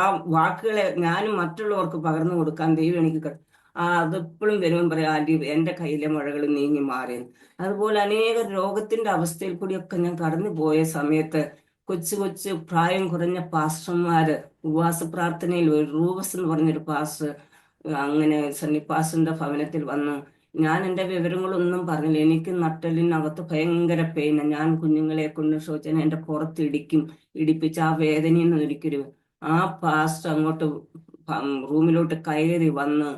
ആ വാക്കുകളെ ഞാനും മറ്റുള്ളവർക്ക് പകർന്നു കൊടുക്കാൻ ദൈവം എനിക്ക് അതെപ്പോഴും വരുമ്പോൾ പറയാം, ആന്റി എന്റെ കയ്യിലെ മുഴകൾ നീങ്ങി മാറിയെന്ന്. അതുപോലെ അനേക രോഗത്തിന്റെ അവസ്ഥയിൽ കൂടിയൊക്കെ ഞാൻ കടന്നു പോയ സമയത്ത് കൊച്ചു കൊച്ചു പ്രായം കുറഞ്ഞ പാസ്റ്റർമാര് ഉപവാസ പ്രാർത്ഥനയിൽ റൂബസ് എന്ന് പറഞ്ഞൊരു പാസ്റ്റർ അങ്ങനെ സണ്ണി പാസ്റ്ററിന്റെ ഭവനത്തിൽ വന്നു. ഞാൻ എന്റെ വിവരങ്ങളൊന്നും പറഞ്ഞില്ല. എനിക്ക് നട്ടലിനകത്ത് ഭയങ്കര പെയിന. ഞാൻ കുഞ്ഞുങ്ങളെ കൊണ്ട് ശോചന എന്റെ പുറത്തിടിക്കും, ഇടിപ്പിച്ച് ആ വേദനയിൽ നിന്ന് ഒരിക്കലും. ആ പാസ്റ്റർ അങ്ങോട്ട് റൂമിലോട്ട് കയറി വന്ന്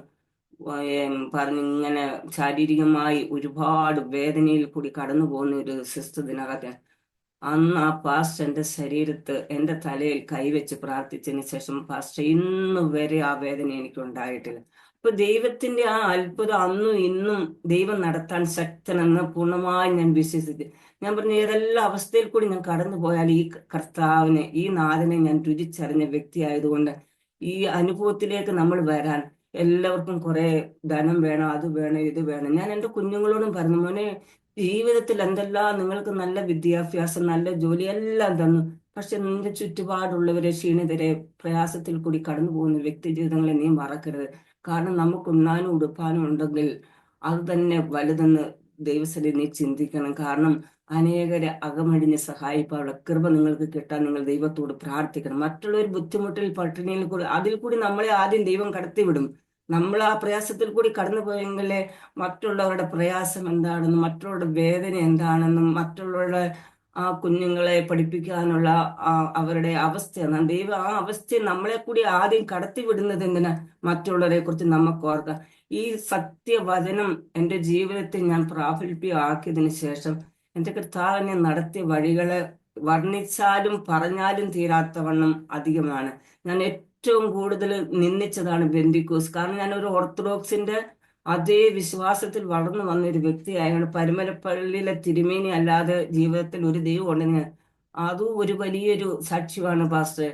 പറഞ്ഞു, ഇങ്ങനെ ശാരീരികമായി ഒരുപാട് വേദനയിൽ കൂടി കടന്നു പോകുന്ന ഒരു സിസ്റ്റർ ഇതിനകത്ത്. അന്ന് ആ പാസ്റ്റർ എന്റെ ശരീരത്ത് എന്റെ തലയിൽ കൈവച്ച് പ്രാർത്ഥിച്ചതിന് ശേഷം പാസ്റ്റർ ഇന്ന് വരെ ആ വേദന എനിക്ക് ഉണ്ടായിട്ടില്ല. അപ്പൊ ദൈവത്തിന്റെ ആ അത്ഭുതം അന്നും ഇന്നും ദൈവം നടത്താൻ ശക്തനെന്ന് പൂർണ്ണമായി ഞാൻ വിശ്വസിച്ചു. ഞാൻ പറഞ്ഞ ഏതെല്ലാം അവസ്ഥയിൽ കൂടി ഞാൻ കടന്നു പോയാൽ ഈ കർത്താവിനെ, ഈ നാഥനെ ഞാൻ രുചിച്ചറിഞ്ഞ വ്യക്തി ആയതുകൊണ്ട് ഈ അനുഭവത്തിലേക്ക് നമ്മൾ വരാൻ എല്ലാവർക്കും കുറെ ധനം വേണം, അത് വേണം, ഇത് വേണം. ഞാൻ എൻ്റെ കുഞ്ഞുങ്ങളോടും പറഞ്ഞു, മോനെ, ജീവിതത്തിൽ എന്തെല്ലാം നിങ്ങൾക്ക് നല്ല വിദ്യാഭ്യാസം, നല്ല ജോലി എല്ലാം തന്നു. പക്ഷെ നിന്റെ ചുറ്റുപാടുള്ളവരെ, ക്ഷീണിതരെ, പ്രയാസത്തിൽ കൂടി കടന്നു പോകുന്ന വ്യക്തി ജീവിതങ്ങളെ നീ മറക്കരുത്. കാരണം നമുക്ക് ഉണ്ണാനും ഉടുപ്പാനും ഉണ്ടെങ്കിൽ അത് തന്നെ വലുതെന്ന് ദൈവസഭയിൽ നീ ചിന്തിക്കണം. കാരണം അനേകരെ അകമഴിഞ്ഞ് സഹായിപ്പാനുള്ള കൃപ നിങ്ങൾക്ക് കിട്ടാൻ നിങ്ങൾ ദൈവത്തോട് പ്രാർത്ഥിക്കണം. മറ്റുള്ളവർ ബുദ്ധിമുട്ടിൽ, പട്ടിണിയിൽ കൂടി, അതിൽ കൂടി നമ്മളെ ആദ്യം ദൈവം കടത്തിവിടും. നമ്മൾ ആ പ്രയാസത്തിൽ കൂടി കടന്നു പോയെങ്കിലേ മറ്റുള്ളവരുടെ പ്രയാസം എന്താണെന്നും മറ്റുള്ളവരുടെ വേദന എന്താണെന്നും മറ്റുള്ളവരുടെ ആ കുഞ്ഞുങ്ങളെ പഠിപ്പിക്കാനുള്ള അവരുടെ അവസ്ഥയാണ്. ദൈവം ആ അവസ്ഥയെ നമ്മളെ കൂടി ആദ്യം കടത്തി വിടുന്നത് എന്തിനാ? മറ്റുള്ളവരെ കുറിച്ച് നമുക്ക് ഓർക്കാം. ഈ സത്യവചനം എൻ്റെ ജീവിതത്തിൽ ഞാൻ പ്രാഗൽഭ്യമാക്കിയതിനു ശേഷം എൻ്റെ കർത്താവിനെ നടത്തിയ വഴികളെ വർണ്ണിച്ചാലും പറഞ്ഞാലും തീരാത്തവണ്ണം അധികമാണ്. ഞാൻ ഏറ്റവും കൂടുതൽ നിന്ദിച്ചതാണ് ബെന്തിക്കോസ്. കാരണം ഞാൻ ഒരു ഓർത്തഡോക്സിന്റെ അതേ വിശ്വാസത്തിൽ വളർന്നു വന്ന ഒരു വ്യക്തിയായാണ്. പരുമലപ്പള്ളിയിലെ തിരുമേനി അല്ലാതെ ജീവിതത്തിൽ ഒരു ദൈവം ഉണ്ടെന്ന് അതും ഒരു വലിയൊരു സാക്ഷ്യമാണ് പാസ്റ്റർ.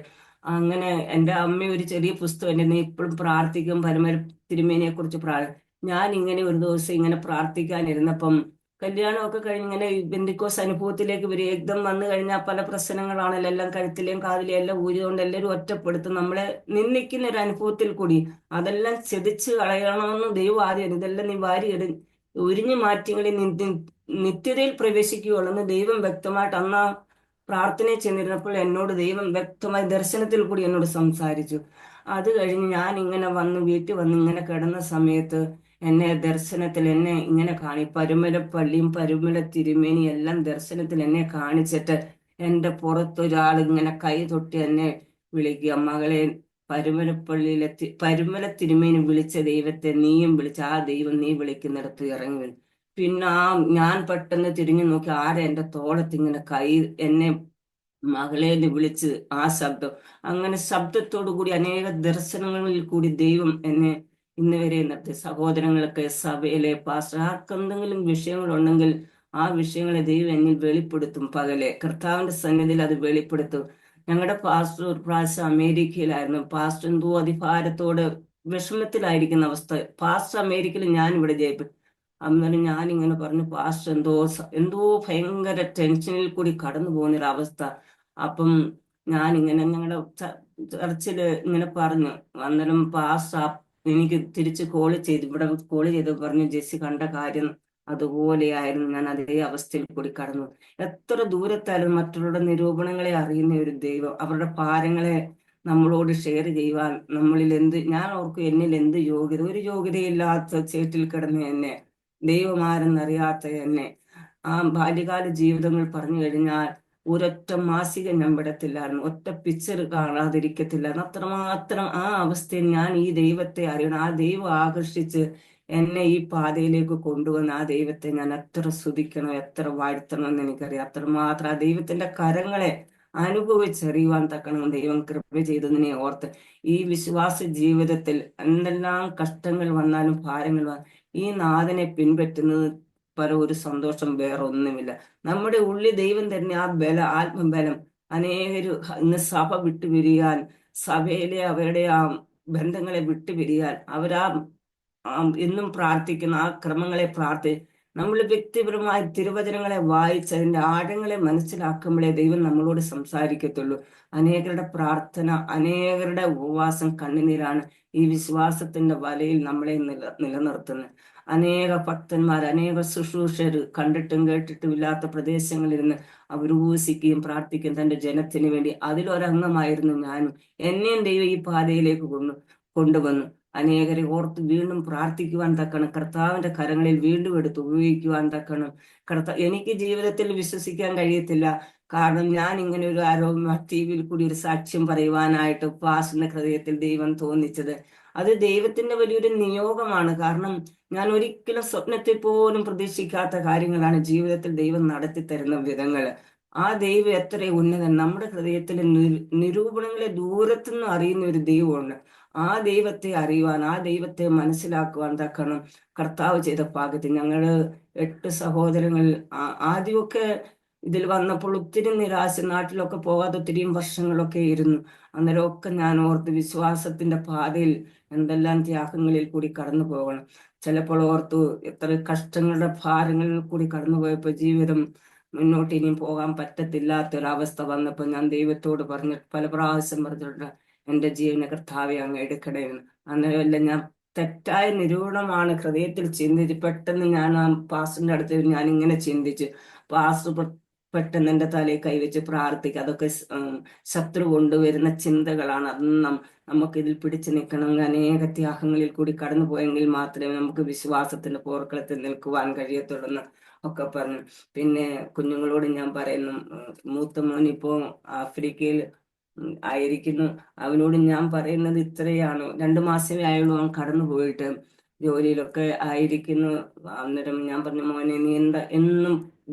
അങ്ങനെ എൻ്റെ അമ്മ ഒരു ചെറിയ പുസ്തകം എന്നെ ഇപ്പോഴും പ്രാർത്ഥിക്കും, പരമല തിരുമേനിയെ കുറിച്ച് ഞാൻ ഇങ്ങനെ ഒരു ദിവസം ഇങ്ങനെ പ്രാർത്ഥിക്കാനിരുന്നപ്പം കല്യാണമൊക്കെ കഴിഞ്ഞ് ഇങ്ങനെ ബെന്തിക്കോസ് അനുഭവത്തിലേക്ക് വരും. ഏകദം വന്നു കഴിഞ്ഞാൽ പല പ്രശ്നങ്ങളാണല്ലോ, എല്ലാം കഴുത്തിലെയും കാതിലെയും എല്ലാം ഊരികൊണ്ട് എല്ലാവരും ഒറ്റപ്പെടുത്തും, നമ്മളെ നിന്ദിക്കുന്ന ഒരു അനുഭവത്തിൽ കൂടി. അതെല്ലാം ചെതിച്ച് കളയണമെന്ന് ദൈവം ആദ്യം, ഇതെല്ലാം നീ ഉരിഞ്ഞു മാറ്റിയെങ്കിൽ നിത്യതയിൽ പ്രവേശിക്കുകയുള്ളെന്ന് ദൈവം വ്യക്തമായിട്ട് അന്ന് ആ പ്രാർത്ഥനയിൽ ചെന്നിരുന്നപ്പോൾ എന്നോട് ദൈവം വ്യക്തമായി ദർശനത്തിൽ കൂടി എന്നോട് സംസാരിച്ചു. അത് കഴിഞ്ഞ് ഞാൻ ഇങ്ങനെ വന്ന് വീട്ടിൽ വന്ന് ഇങ്ങനെ കിടന്ന സമയത്ത് എന്നെ ദർശനത്തിൽ എന്നെ ഇങ്ങനെ പരുമല പള്ളിയും പരുമല തിരുമേനി എല്ലാം ദർശനത്തിൽ എന്നെ കാണിച്ചിട്ട് എൻ്റെ പുറത്തൊരാൾ ഇങ്ങനെ കൈ തൊട്ട് എന്നെ വിളിക്കുക, മകളെ, പരുമല തിരുമേനി വിളിച്ച ദൈവത്തെ നീയും വിളിച്ച ആ ദൈവം നീ വിളിക്കുന്നിടത്ത് ഇറങ്ങി വരും. പിന്നെ ഞാൻ പെട്ടെന്ന് തിരിഞ്ഞു നോക്കി, ആരെ എൻ്റെ തോളത്ത് ഇങ്ങനെ കൈ എന്നെ മകളെ എന്ന് വിളിച്ച് ആ ശബ്ദം. അങ്ങനെ ശബ്ദത്തോടു കൂടി അനേക ദർശനങ്ങളിൽ കൂടി ദൈവം എന്നെ ഇന്ന് വരെ നിർത്തി. സഹോദരങ്ങളൊക്കെ, സഭയിലെ പാസ്റ്റർ ആർക്കെന്തെങ്കിലും വിഷയങ്ങളുണ്ടെങ്കിൽ ആ വിഷയങ്ങളെ ദൈവം എന്നിൽ വെളിപ്പെടുത്തും. പകലെ കർത്താവിന്റെ സന്നിധിയിൽ അത് വെളിപ്പെടുത്തും. ഞങ്ങളുടെ പാസ്റ്റർ ഒരു പ്രാവശ്യം അമേരിക്കയിലായിരുന്നു. പാസ്റ്റർ എന്തോ അതിഭാരത്തോട് വിഷമത്തിലായിരിക്കുന്ന അവസ്ഥ. പാസ്റ്റർ അമേരിക്കയിൽ, ഞാൻ ഇവിടെ ജയിപ്പിച്ചു. അന്നേരം ഞാനിങ്ങനെ പറഞ്ഞു, പാസ്റ്റർ എന്തോ ഭയങ്കര ടെൻഷനിൽ കൂടി കടന്നു പോകുന്നൊരവസ്ഥ. അപ്പം ഞാനിങ്ങനെ ഞങ്ങളുടെ ചർച്ചിൽ ഇങ്ങനെ പറഞ്ഞു. അന്നേരം പാസ്റ്റർ എനിക്ക് തിരിച്ച് ഇവിടെ കോൾ ചെയ്ത് പറഞ്ഞു, ജെസ്സി കണ്ട കാര്യം അതുപോലെയായിരുന്നു, ഞാൻ അതേ അവസ്ഥയിൽ കൂടി കടന്നു. എത്ര ദൂരത്തായാലും മറ്റുള്ളവരുടെ നിരൂപണങ്ങളെ അറിയുന്ന ഒരു ദൈവം അവരുടെ ഭാരങ്ങളെ നമ്മളോട് ഷെയർ ചെയ്യുവാൻ ഞാൻ ഓർക്കും, എന്നിൽ എന്ത് യോഗ്യത, ഒരു യോഗ്യതയില്ലാത്ത ചേറ്റിൽ കിടന്ന് എന്നെ, ദൈവമാരെന്നറിയാത്ത എന്നെ, ആ ബാല്യകാല ജീവിതങ്ങൾ പറഞ്ഞു കഴിഞ്ഞാൽ ഒരൊറ്റ മാസിക ഞാൻ വിടത്തില്ലായിരുന്നു, ഒറ്റ പിക്ചർ കാണാതിരിക്കത്തില്ലായിരുന്നു. അത്രമാത്രം ആ അവസ്ഥയിൽ ഞാൻ ഈ ദൈവത്തെ അറിയണം. ആ ദൈവം ആകർഷിച്ച് എന്നെ ഈ പാതയിലേക്ക് കൊണ്ടുവന്ന ആ ദൈവത്തെ ഞാൻ എത്ര സ്തുതിക്കണം, എത്ര വാഴ്ത്തണം എന്ന് എനിക്കറിയാം. അത്രമാത്രം ആ ദൈവത്തിന്റെ കരങ്ങളെ അനുഭവിച്ചറിയുവാൻ തക്കണം ദൈവം കൃപ ചെയ്തതിനെ ഓർത്ത് ഈ വിശ്വാസ ജീവിതത്തിൽ എന്തെല്ലാം കഷ്ടങ്ങൾ വന്നാലും ഭാരങ്ങൾ വന്നാലും ഈ നാഥനെ പിൻപറ്റുന്നത് ഒരു സന്തോഷം വേറെ ഒന്നുമില്ല. നമ്മുടെ ഉള്ളിൽ ദൈവം തന്നെ ആ ആത്മബലം. അനേകര് ഇന്ന് സഭ വിട്ടുപിരിയാൻ, സഭയിലെ അവരുടെ ആ ബന്ധങ്ങളെ വിട്ടുപിരിയാൻ എന്നും പ്രാർത്ഥിക്കുന്ന ആ ക്രമങ്ങളെ നമ്മൾ വ്യക്തിപരമായ തിരുവചനങ്ങളെ വായിച്ച് അതിന്റെ ആഴങ്ങളെ മനസ്സിലാക്കുമ്പോഴേ ദൈവം നമ്മളോട് സംസാരിക്കത്തുള്ളൂ. അനേകരുടെ പ്രാർത്ഥന, അനേകരുടെ ഉപവാസം, കണ്ണുനീരാണ് ഈ വിശ്വാസത്തിന്റെ വലയിൽ നമ്മളെ നിലനിർത്തുന്നത്. അനേക ഭക്തന്മാർ, അനേക ശുശ്രൂഷകർ കണ്ടിട്ടും കേട്ടിട്ടും ഇല്ലാത്ത പ്രദേശങ്ങളിരുന്ന് അവർ ഉപവസിക്കുകയും പ്രാർത്ഥിക്കുകയും തന്റെ ജനത്തിന് വേണ്ടി. അതിലൊരംഗമായിരുന്നു ഞാനും. എന്നെയും ദൈവം ഈ പാതയിലേക്ക് കൊണ്ടുവന്നു. അനേകരെ ഓർത്ത് വീണ്ടും പ്രാർത്ഥിക്കുവാൻ തക്കണം, കർത്താവിന്റെ കരങ്ങളിൽ വീണ്ടും എടുത്ത് ഉപയോഗിക്കുവാൻ തക്കണം. എനിക്ക് ജീവിതത്തിൽ വിശ്വസിക്കാൻ കഴിയത്തില്ല. കാരണം ഞാൻ ഇങ്ങനെ ഒരു ആരോഗ്യ ടിവിയിൽ കൂടി ഒരു സാക്ഷ്യം പറയുവാനായിട്ട് പാസ്റ്ററിന്റെ ഹൃദയത്തിൽ ദൈവം തോന്നിച്ചത് അത് ദൈവത്തിന്റെ വലിയൊരു നിയോഗമാണ്. കാരണം ഞാൻ ഒരിക്കലും സ്വപ്നത്തിൽ പോലും പ്രതീക്ഷിക്കാത്ത കാര്യങ്ങളാണ് ജീവിതത്തിൽ ദൈവം നടത്തി തരുന്ന വിധങ്ങൾ. ആ ദൈവം എത്ര ഉന്നതൻ. നമ്മുടെ ഹൃദയത്തിലെ നിരൂപണങ്ങളെ ദൂരത്തുനിന്ന് അറിയുന്ന ഒരു ദൈവമുണ്ട്. ആ ദൈവത്തെ അറിയുവാൻ, ആ ദൈവത്തെ മനസ്സിലാക്കുവാൻ തക്കണം കർത്താവ് ചെയ്ത ഭാഗ്യത്തിൽ ഞങ്ങള് 8 സഹോദരങ്ങൾ. ആദ്യമൊക്കെ ഇതിൽ വന്നപ്പോൾ ഒത്തിരി നിരാശ, നാട്ടിലൊക്കെ പോകാതെ ഒത്തിരിയും വർഷങ്ങളൊക്കെ ഇരുന്നു. അന്നേരമൊക്കെ ഞാൻ ഓർത്ത് വിശ്വാസത്തിന്റെ പാതയിൽ എന്തെല്ലാം ത്യാഗങ്ങളിൽ കൂടി കടന്നു പോകണം. ചിലപ്പോൾ ഓർത്തു എത്ര കഷ്ടങ്ങളുടെ ഭാരങ്ങളിൽ കൂടി കടന്നു പോയപ്പോൾ ജീവിതം മുന്നോട്ട് ഇനിയും പോകാൻ പറ്റത്തില്ലാത്തൊരവസ്ഥ വന്നപ്പോൾ ഞാൻ ദൈവത്തോട് പറഞ്ഞ് പല പ്രാവശ്യം പറഞ്ഞിട്ടുണ്ട്, എന്റെ ജീവനെ കർത്താവെ അങ്ങ് എടുക്കണേ എന്ന്. അന്നേരമല്ല ഞാൻ തെറ്റായ നിരൂപണമാണ് ഹൃദയത്തിൽ ചിന്തിച്ച് പെട്ടെന്ന് ഞാൻ ആ പാസ്റ്ററിന്റെ അടുത്ത് ഞാൻ ഇങ്ങനെ ചിന്തിച്ചു. പാസ്റ്റർ പെട്ടെന്ന് എന്റെ തലയിൽ കൈവച്ച് പ്രാർത്ഥിക്കുക. അതൊക്കെ ശത്രു കൊണ്ടുവരുന്ന ചിന്തകളാണ്. അതൊന്നും നമുക്കിതിൽ പിടിച്ചു നിൽക്കണമെങ്കിൽ അനേക ത്യാഗങ്ങളിൽ കൂടി കടന്നു പോയെങ്കിൽ മാത്രമേ നമുക്ക് വിശ്വാസത്തിന്റെ പോർക്കളത്തിൽ നിൽക്കുവാൻ കഴിയത്തുള്ളൂ ഒക്കെ പറഞ്ഞു. പിന്നെ കുഞ്ഞുങ്ങളോട് ഞാൻ പറയുന്നു, മൂത്ത മോൻ ഇപ്പോ ആഫ്രിക്കയിൽ ആയിരിക്കുന്നു. അവനോട് ഞാൻ പറയുന്നത് ഇത്രയാണ്, 2 മാസമേ ആയുള്ളൂ അവൻ കടന്നു പോയിട്ട്, ജോലിയിലൊക്കെ ആയിരിക്കുന്നു. അന്നേരം ഞാൻ പറഞ്ഞു, മോനെ നീ എന്താ എന്നും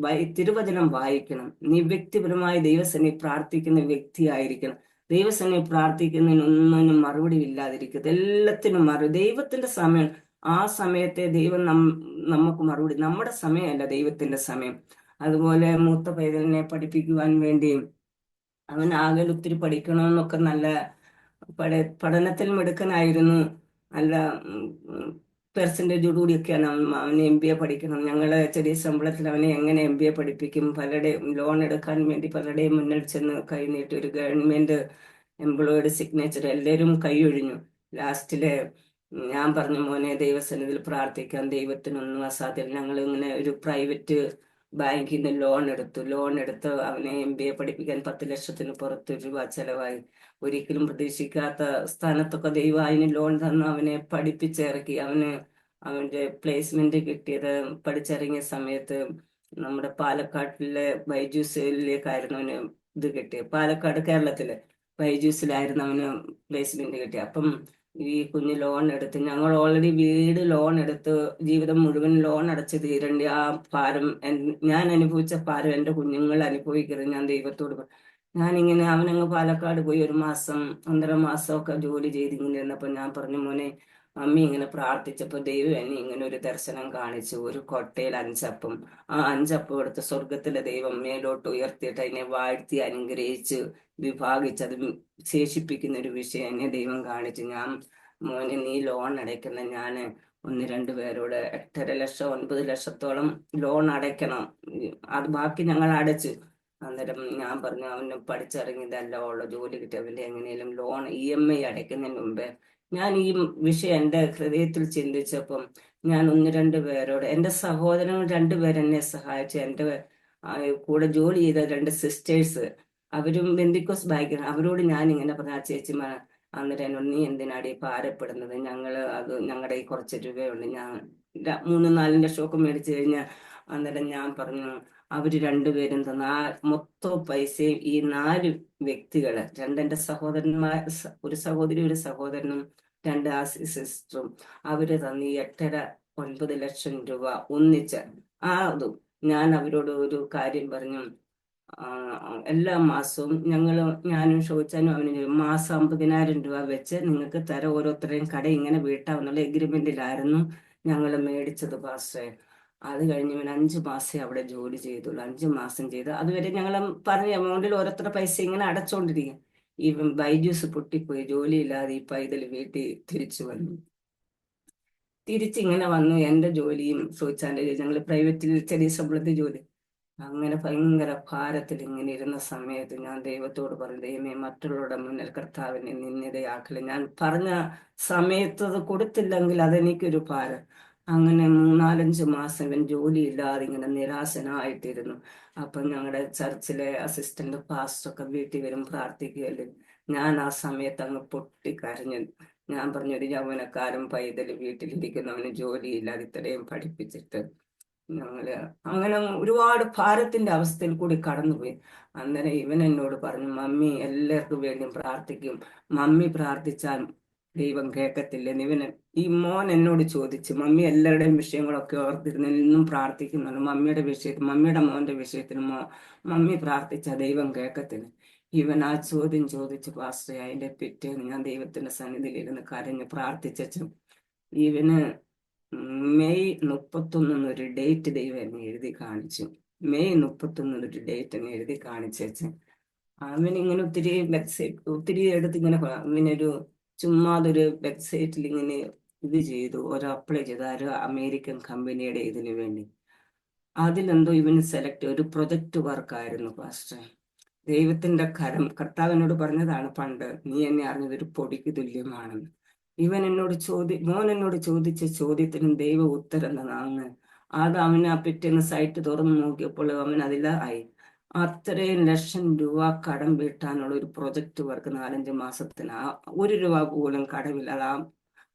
തിരുവചനം വായിക്കണം. നീ വ്യക്തിപരമായി ദൈവസേനയെ പ്രാർത്ഥിക്കുന്ന വ്യക്തിയായിരിക്കണം. ദൈവസേനയെ പ്രാർത്ഥിക്കുന്നതിനൊന്നിനും മറുപടി ഇല്ലാതിരിക്കരുത്. എല്ലാത്തിനും ദൈവത്തിന്റെ സമയം, ആ സമയത്തെ ദൈവം നമുക്ക് മറുപടി, നമ്മുടെ സമയമല്ല ദൈവത്തിന്റെ സമയം. അതുപോലെ മൂത്ത പൈതലിനെ പഠിപ്പിക്കുവാൻ വേണ്ടി അവൻ ആകെ ഒത്തിരി പഠിക്കണമെന്നൊക്കെ നല്ല പഠനത്തിൽ മിടുക്കനായിരുന്നു. നല്ല പെർസെൻറ്റേജോടുകൂടിയൊക്കെയാണ് അവന് MBA പഠിക്കണം. ഞങ്ങള് ചെറിയ ശമ്പളത്തിൽ അവനെ എങ്ങനെ MBA പഠിപ്പിക്കും? പലരുടെയും ലോൺ എടുക്കാൻ വേണ്ടി പലരുടെയും മുന്നിൽ ചെന്ന് കൈ നീട്ടി. ഒരു ഗവൺമെന്റ് എംപ്ലോയിയുടെ സിഗ്നേച്ചർ എല്ലാവരും കൈയൊഴിഞ്ഞു. ലാസ്റ്റില് ഞാൻ പറഞ്ഞു, മോനെ ദൈവസന്നിധിയിൽ പ്രാർത്ഥിക്കാൻ, ദൈവത്തിനൊന്നും അസാധ്യം. ഞങ്ങൾ ഇങ്ങനെ ഒരു പ്രൈവറ്റ് ബാങ്കിൽ നിന്ന് ലോൺ എടുത്ത് അവനെ MBA പഠിപ്പിക്കാൻ 10 ലക്ഷത്തിന് പുറത്ത് രൂപ ചെലവായി. ഒരിക്കലും പ്രതീക്ഷിക്കാത്ത സ്ഥാനത്തൊക്കെ ദൈവം അതിന് ലോൺ തന്ന് അവനെ പഠിപ്പിച്ചിറക്കി. അവന്റെ പ്ലേസ്മെന്റ് കിട്ടിയത് പഠിച്ചിറങ്ങിയ സമയത്ത് നമ്മുടെ പാലക്കാട്ടിലെ ബൈജൂസിലേക്കായിരുന്നു അവന് ഇത് കിട്ടിയത്. പാലക്കാട്, കേരളത്തിലെ ബൈജൂസിലായിരുന്നു അവന് പ്ലേസ്മെന്റ് കിട്ടിയത്. അപ്പം ഈ കുഞ്ഞ് ലോൺ എടുത്ത്, ഞങ്ങൾ ഓൾറെഡി വീട് ലോൺ എടുത്ത് ജീവിതം മുഴുവൻ ലോൺ അടച്ച് തീരേണ്ട ആ ഭാരം, ഞാൻ അനുഭവിച്ച ഭാരം എൻ്റെ കുഞ്ഞുങ്ങൾ അനുഭവിക്കരുത്. ഞാൻ ദൈവത്തോട് ഞാനിങ്ങനെ അവനങ്ങ് പാലക്കാട് പോയി 1 മാസം 1.5 മാസമൊക്കെ ജോലി ചെയ്തിങ്ങനെ ഇരുന്നപ്പോൾ ഞാൻ പറഞ്ഞു, മോനെ മമ്മി ഇങ്ങനെ പ്രാർത്ഥിച്ചപ്പോൾ ദൈവം എന്നെ ഇങ്ങനെ ഒരു ദർശനം കാണിച്ചു. ഒരു കൊട്ടയിൽ 5 അപ്പം, ആ 5 അപ്പം എടുത്ത് സ്വർഗത്തിലെ ദൈവം മേലോട്ട് ഉയർത്തിയിട്ട് അതിനെ വാഴ്ത്തി അനുഗ്രഹിച്ച് വിഭാഗിച്ചത് ശേഷിപ്പിക്കുന്ന ഒരു വിഷയം എന്നെ ദൈവം കാണിച്ചു. ഞാൻ, മോനെ നീ ലോൺ അടയ്ക്കുന്ന, ഞാൻ 1-2 പേരോട് 8.5 ലക്ഷം 9 ലക്ഷത്തോളം ലോൺ അടയ്ക്കണം. അത് ബാക്കി ഞങ്ങൾ അടച്ചു. അന്നേരം ഞാൻ പറഞ്ഞു, അവന് പഠിച്ചിറങ്ങിയതല്ല, ഉള്ള ജോലി കിട്ടി, അവന്റെ എങ്ങനെയും ലോൺ EMI അടയ്ക്കുന്നതിന് മുമ്പേ ഞാൻ ഈ വിഷയം എൻ്റെ ഹൃദയത്തിൽ ചിന്തിച്ചപ്പം ഞാൻ 1-2 പേരോട്, എൻ്റെ സഹോദരങ്ങൾ 2 പേരെന്നെ സഹായിച്ചു. എൻ്റെ കൂടെ ജോലി ചെയ്ത 2 സിസ്റ്റേഴ്സ്, അവരും ബെന്തിക്കോസ് ബാക്കിയാണ്. അവരോട് ഞാൻ ഇങ്ങനെ പറഞ്ഞ, ചേച്ചിമാർ അന്നേരം എന്നോട്, നീ എന്തിനാടി ഭാരപ്പെടുന്നത്? അത് ഞങ്ങളുടെ ഈ കുറച്ച് രൂപയുണ്ട്, ഞാൻ 3-4 ലക്ഷമൊക്കെ മേടിച്ചു കഴിഞ്ഞാൽ. അന്നേരം ഞാൻ പറഞ്ഞു, അവര് 2 പേരും തന്ന ആ മൊത്തം പൈസയും ഈ 4 വ്യക്തികള്, 2 എൻ്റെ സഹോദരന്മാർ, ഒരു സഹോദരി ഒരു സഹോദരനും 2 സിസ്റ്ററും, അവര് തന്ന ഈ 8.5-9 ലക്ഷം രൂപ ഒന്നിച്ച് അതും ഞാൻ അവരോട് ഒരു കാര്യം പറഞ്ഞു. എല്ലാ മാസവും ഞാനും ഷോച്ചാനും അവന് മാസം 50,000 രൂപ വെച്ച് നിങ്ങൾക്ക് തരാം, ഓരോരുത്തരുടെയും കട ഇങ്ങനെ വീട്ടാവുന്നുള്ള എഗ്രിമെന്റിലായിരുന്നു ഞങ്ങൾ മേടിച്ചത് പാസ്റ്റേ. അത് കഴിഞ്ഞ് ഇവൻ 5 മാസേ അവിടെ ജോലി ചെയ്തുള്ളൂ. 5 മാസം ചെയ്ത് അതുവരെ ഞങ്ങൾ പറഞ്ഞ എമൗണ്ടിൽ ഓരോരുത്തരുടെ പൈസ ഇങ്ങനെ അടച്ചോണ്ടിരിക്കും. ഈ ബൈജൂസ് പൊട്ടിപ്പോയി, ജോലിയില്ലാതെ ഈ പൈതൽ വീട്ടിൽ തിരിച്ചിങ്ങനെ വന്നു. എൻ്റെ ജോലിയും സോച്ചാൻ്റെ ഞങ്ങൾ പ്രൈവറ്റിൽ ചെറിയ ശമ്പളത്തിൽ ജോലി, അങ്ങനെ ഭയങ്കര ഭാരത്തിൽ ഇങ്ങനെ ഇരുന്ന സമയത്ത് ഞാൻ ദൈവത്തോട് പറഞ്ഞു, ദൈവമേ മറ്റുള്ളവരുടെ മുന്നിൽ കർത്താവിനെ നിന്ദിതയാക്കല്. ഞാൻ പറഞ്ഞ സമയത്ത് അത് കൊടുത്തില്ലെങ്കിൽ അതെനിക്കൊരു ഭാരം. അങ്ങനെ 3-4-5 മാസം ഇവൻ ജോലിയില്ലാതെ ഇങ്ങനെ നിരാശനായിട്ടിരുന്നു. അപ്പം ഞങ്ങളുടെ ചർച്ചിലെ അസിസ്റ്റന്റ് പാസ്റ്ററൊക്കെ വീട്ടിൽ വരും പ്രാർത്ഥിക്കുകയല്ലേ. ഞാൻ ആ സമയത്ത് അങ്ങ് പൊട്ടിക്കരഞ്ഞു. ഞാൻ പറഞ്ഞു, ഒരു യൗവനക്കാരൻ പൈതൽ വീട്ടിലിരിക്കുന്നവന് ജോലിയില്ലാതെ ഇത്രയും പഠിപ്പിച്ചിട്ട് അങ്ങനെ ഒരുപാട് ഭാരത്തിന്റെ അവസ്ഥയിൽ കൂടി കടന്നുപോയി. അന്നേരം ഇവൻ എന്നോട് പറഞ്ഞു, മമ്മി എല്ലാവർക്കും വേണ്ടിയും പ്രാർത്ഥിക്കും, മമ്മി പ്രാർത്ഥിച്ചാൽ ദൈവം കേൾക്കത്തില്ലെന്ന്. ഈ മോൻ എന്നോട് ചോദിച്ചു, മമ്മി എല്ലാവരുടെയും വിഷയങ്ങളൊക്കെ ഓർത്തിരുന്നു, ഇന്നും പ്രാർത്ഥിക്കുന്നുണ്ട്, മമ്മിയുടെ വിഷയത്തിൽ, മമ്മിയുടെ മോന്റെ വിഷയത്തിന് മമ്മി പ്രാർത്ഥിച്ചാൽ ദൈവം കേൾക്കത്തില്ല. ഇവൻ ആ ചോദ്യം ചോദിച്ചു പാസ്റ്റർ. അതിന്റെ പിറ്റേന്ന് ഞാൻ ദൈവത്തിന്റെ സന്നിധിയിൽ ഇരുന്ന് കരഞ്ഞ് പ്രാർത്ഥിച്ചു. ഇവന് മെയ് 31 ഒരു ഡേറ്റ് ദൈവം എന്നെ എഴുതി കാണിച്ചു. മെയ് 31 ഒരു ഡേറ്റ് തന്നെ എഴുതി കാണിച്ചേച്ച് അവൻ ഇങ്ങനെ ഒത്തിരി വെബ്സൈറ്റ് ഒത്തിരി എടുത്ത് ഇങ്ങനെ ഇങ്ങനൊരു ചുമ്മാതൊരു വെബ്സൈറ്റിൽ ഇങ്ങനെ ഇത് ചെയ്തു, ഒരു അപ്ലൈ ചെയ്തു, ഒരു അമേരിക്കൻ കമ്പനിയുടെ ഇതിനു വേണ്ടി. അതിലെന്തോ ഇവന് സെലക്ട് ഒരു പ്രൊജക്ട് വർക്കായിരുന്നു പാസ്റ്റർ. ദൈവത്തിന്റെ കരം കർത്താവിനോട് പറഞ്ഞതാണ് പണ്ട്, നീ എന്നെ അറിഞ്ഞതൊരു പൊടിക്ക് തുല്യമാണെന്ന്. മോൻ എന്നോട് ചോദിച്ച ചോദ്യത്തിനും ദൈവ ഉത്തരം തന്നാന്ന്. അത് അവന് ആ പിറ്റേന്ന് സൈറ്റ് തുറന്നു നോക്കിയപ്പോൾ അവൻ അതിലായി. അത്രയും ലക്ഷം രൂപ കടം വീട്ടാനുള്ള ഒരു പ്രൊജക്ട് വർക്ക് 4-5 മാസത്തിന് 1 രൂപ പോലും കടമില്ലാതെ ആ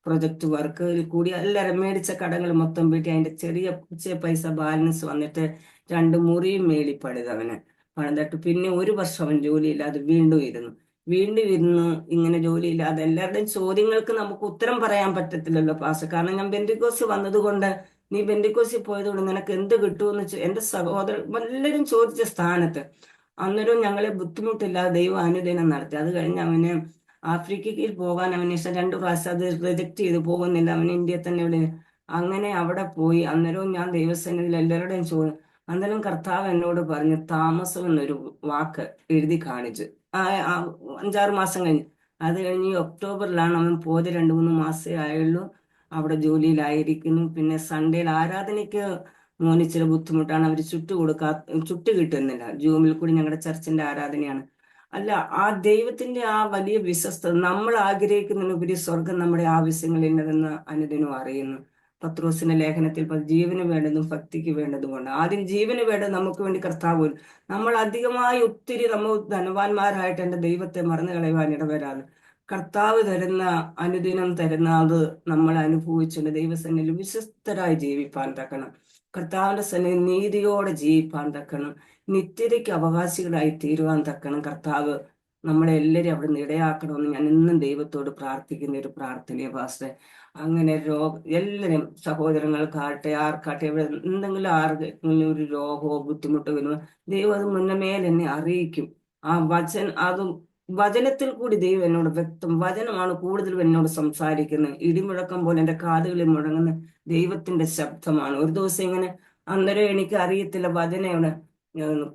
പ്രൊജക്ട് വർക്ക് കൂടി എല്ലാവരും മേടിച്ച കടങ്ങൾ മൊത്തം വീട്ടി അതിന്റെ ചെറിയ പൈസ ബാലൻസ് വന്നിട്ട് 2 മുറിയും മേളി പണിതവന്. പണിതിട്ട് പിന്നെ 1 വർഷം അവൻ ജോലിയില്ലാതെ വീണ്ടും ഇരുന്ന് ഇങ്ങനെ ജോലിയില്ലാതെ. എല്ലാവരുടെയും ചോദ്യങ്ങൾക്ക് നമുക്ക് ഉത്തരം പറയാൻ പറ്റത്തില്ലല്ലോ പാസ്. കാരണം ഞാൻ ബെന്തിക്കോസ് വന്നതുകൊണ്ട്, നീ ബെന്തിക്കോസിൽ പോയതുകൊണ്ട് നിനക്ക് എന്ത് കിട്ടുമെന്ന് എന്റെ സഹോദരൻ എല്ലാവരും ചോദിച്ച സ്ഥാനത്ത് അന്നേരം ഞങ്ങളെ ബുദ്ധിമുട്ടില്ലാതെ ദൈവം അനുദിനം നടത്തി. അത് കഴിഞ്ഞ് അവന് ആഫ്രിക്കയിൽ പോകാൻ അവന് ഇഷ്ടം 2 പ്രാവശ്യം അത് റിജക്ട് ചെയ്ത് പോകുന്നില്ല. അവൻ ഇന്ത്യയിൽ തന്നെ ഇവിടെ അങ്ങനെ അവിടെ പോയി. അന്നേരവും ഞാൻ ദൈവസന്നിധിയിൽ എല്ലാവരുടെയും അന്നേരം കർത്താവ് എന്നോട് പറഞ്ഞു, താമസം എന്നൊരു വാക്ക് എഴുതി കാണിച്ചു. ആ 5-6 മാസം കഴിഞ്ഞ്, അത് കഴിഞ്ഞ് ഈ ഒക്ടോബറിലാണ് അവൻ പോയത്. 2-3 മാസേ ആയുള്ളൂ അവിടെ ജോലിയിലായിരിക്കുന്നു. പിന്നെ സൺഡേയിൽ ആരാധനയ്ക്ക് മോന് ഇച്ചിരി ബുദ്ധിമുട്ടാണ്, അവർ ചുട്ട് കിട്ടുന്നില്ല. ജൂമിൽ കൂടി ഞങ്ങളുടെ ചർച്ചിന്റെ ആരാധനയാണ്. അല്ല, ആ ദൈവത്തിന്റെ ആ വലിയ വിശ്വസ്തത, നമ്മൾ ആഗ്രഹിക്കുന്നതിനുപരി സ്വർഗം നമ്മുടെ ആവശ്യങ്ങൾ ഇന്നതെന്ന് അനുദിനം അറിയുന്നു. പത്രോസിന്റെ ലേഖനത്തിൽ ജീവന് വേണ്ടതും ഭക്തിക്ക് വേണ്ടതുമാണ്. ആദ്യം ജീവന് വേണ്ടത് നമുക്ക് വേണ്ടി കർത്താവ്. നമ്മൾ അധികമായി ഒത്തിരി നമ്മൾ ധനവാന്മാരായിട്ട് എന്റെ ദൈവത്തെ മറന്നു കളയുവാൻ ഇടവരാണ്. കർത്താവ് തരുന്ന അനുദിനം തരുന്ന അത് നമ്മൾ അനുഭവിച്ചുകൊണ്ട് ദൈവസന്നിധിയിൽ വിശ്വസ്തരായി ജീവിപ്പാൻ തക്കണം. കർത്താവിന്റെ സന്നിധി നീതിയോടെ ജീവിപ്പാൻ തക്കണം. നിത്യതയ്ക്ക് അവകാശികളായി തീരുവാൻ തക്കണം. കർത്താവ് നമ്മളെ എല്ലാവരും അവിടെ നിന്ന് ഇടയാക്കണമെന്ന് ഞാൻ ഇന്നും ദൈവത്തോട് പ്രാർത്ഥിക്കുന്ന ഒരു പ്രാർത്ഥനയെ പാസ്റ്റേ. അങ്ങനെ എല്ലാവരും സഹോദരങ്ങൾക്കാട്ടെ ആർക്കാട്ടെ ഇവിടെ എന്തെങ്കിലും ആർക്കെങ്കിലും ഒരു രോഗമോ ബുദ്ധിമുട്ടോ വരുമോ ദൈവം അത് മുന്നമേൽ എന്നെ അറിയിക്കും. അതും വചനത്തിൽ കൂടി ദൈവം എന്നോട് വചനമാണ് കൂടുതലും എന്നോട് സംസാരിക്കുന്നത്. ഇടിമുഴക്കം പോലെ എൻ്റെ കാതുകളിൽ മുഴങ്ങുന്ന ദൈവത്തിന്റെ ശബ്ദമാണ്. ഒരു ദിവസം ഇങ്ങനെ അന്നേരം എനിക്ക് അറിയത്തില്ല വചനമാണ്.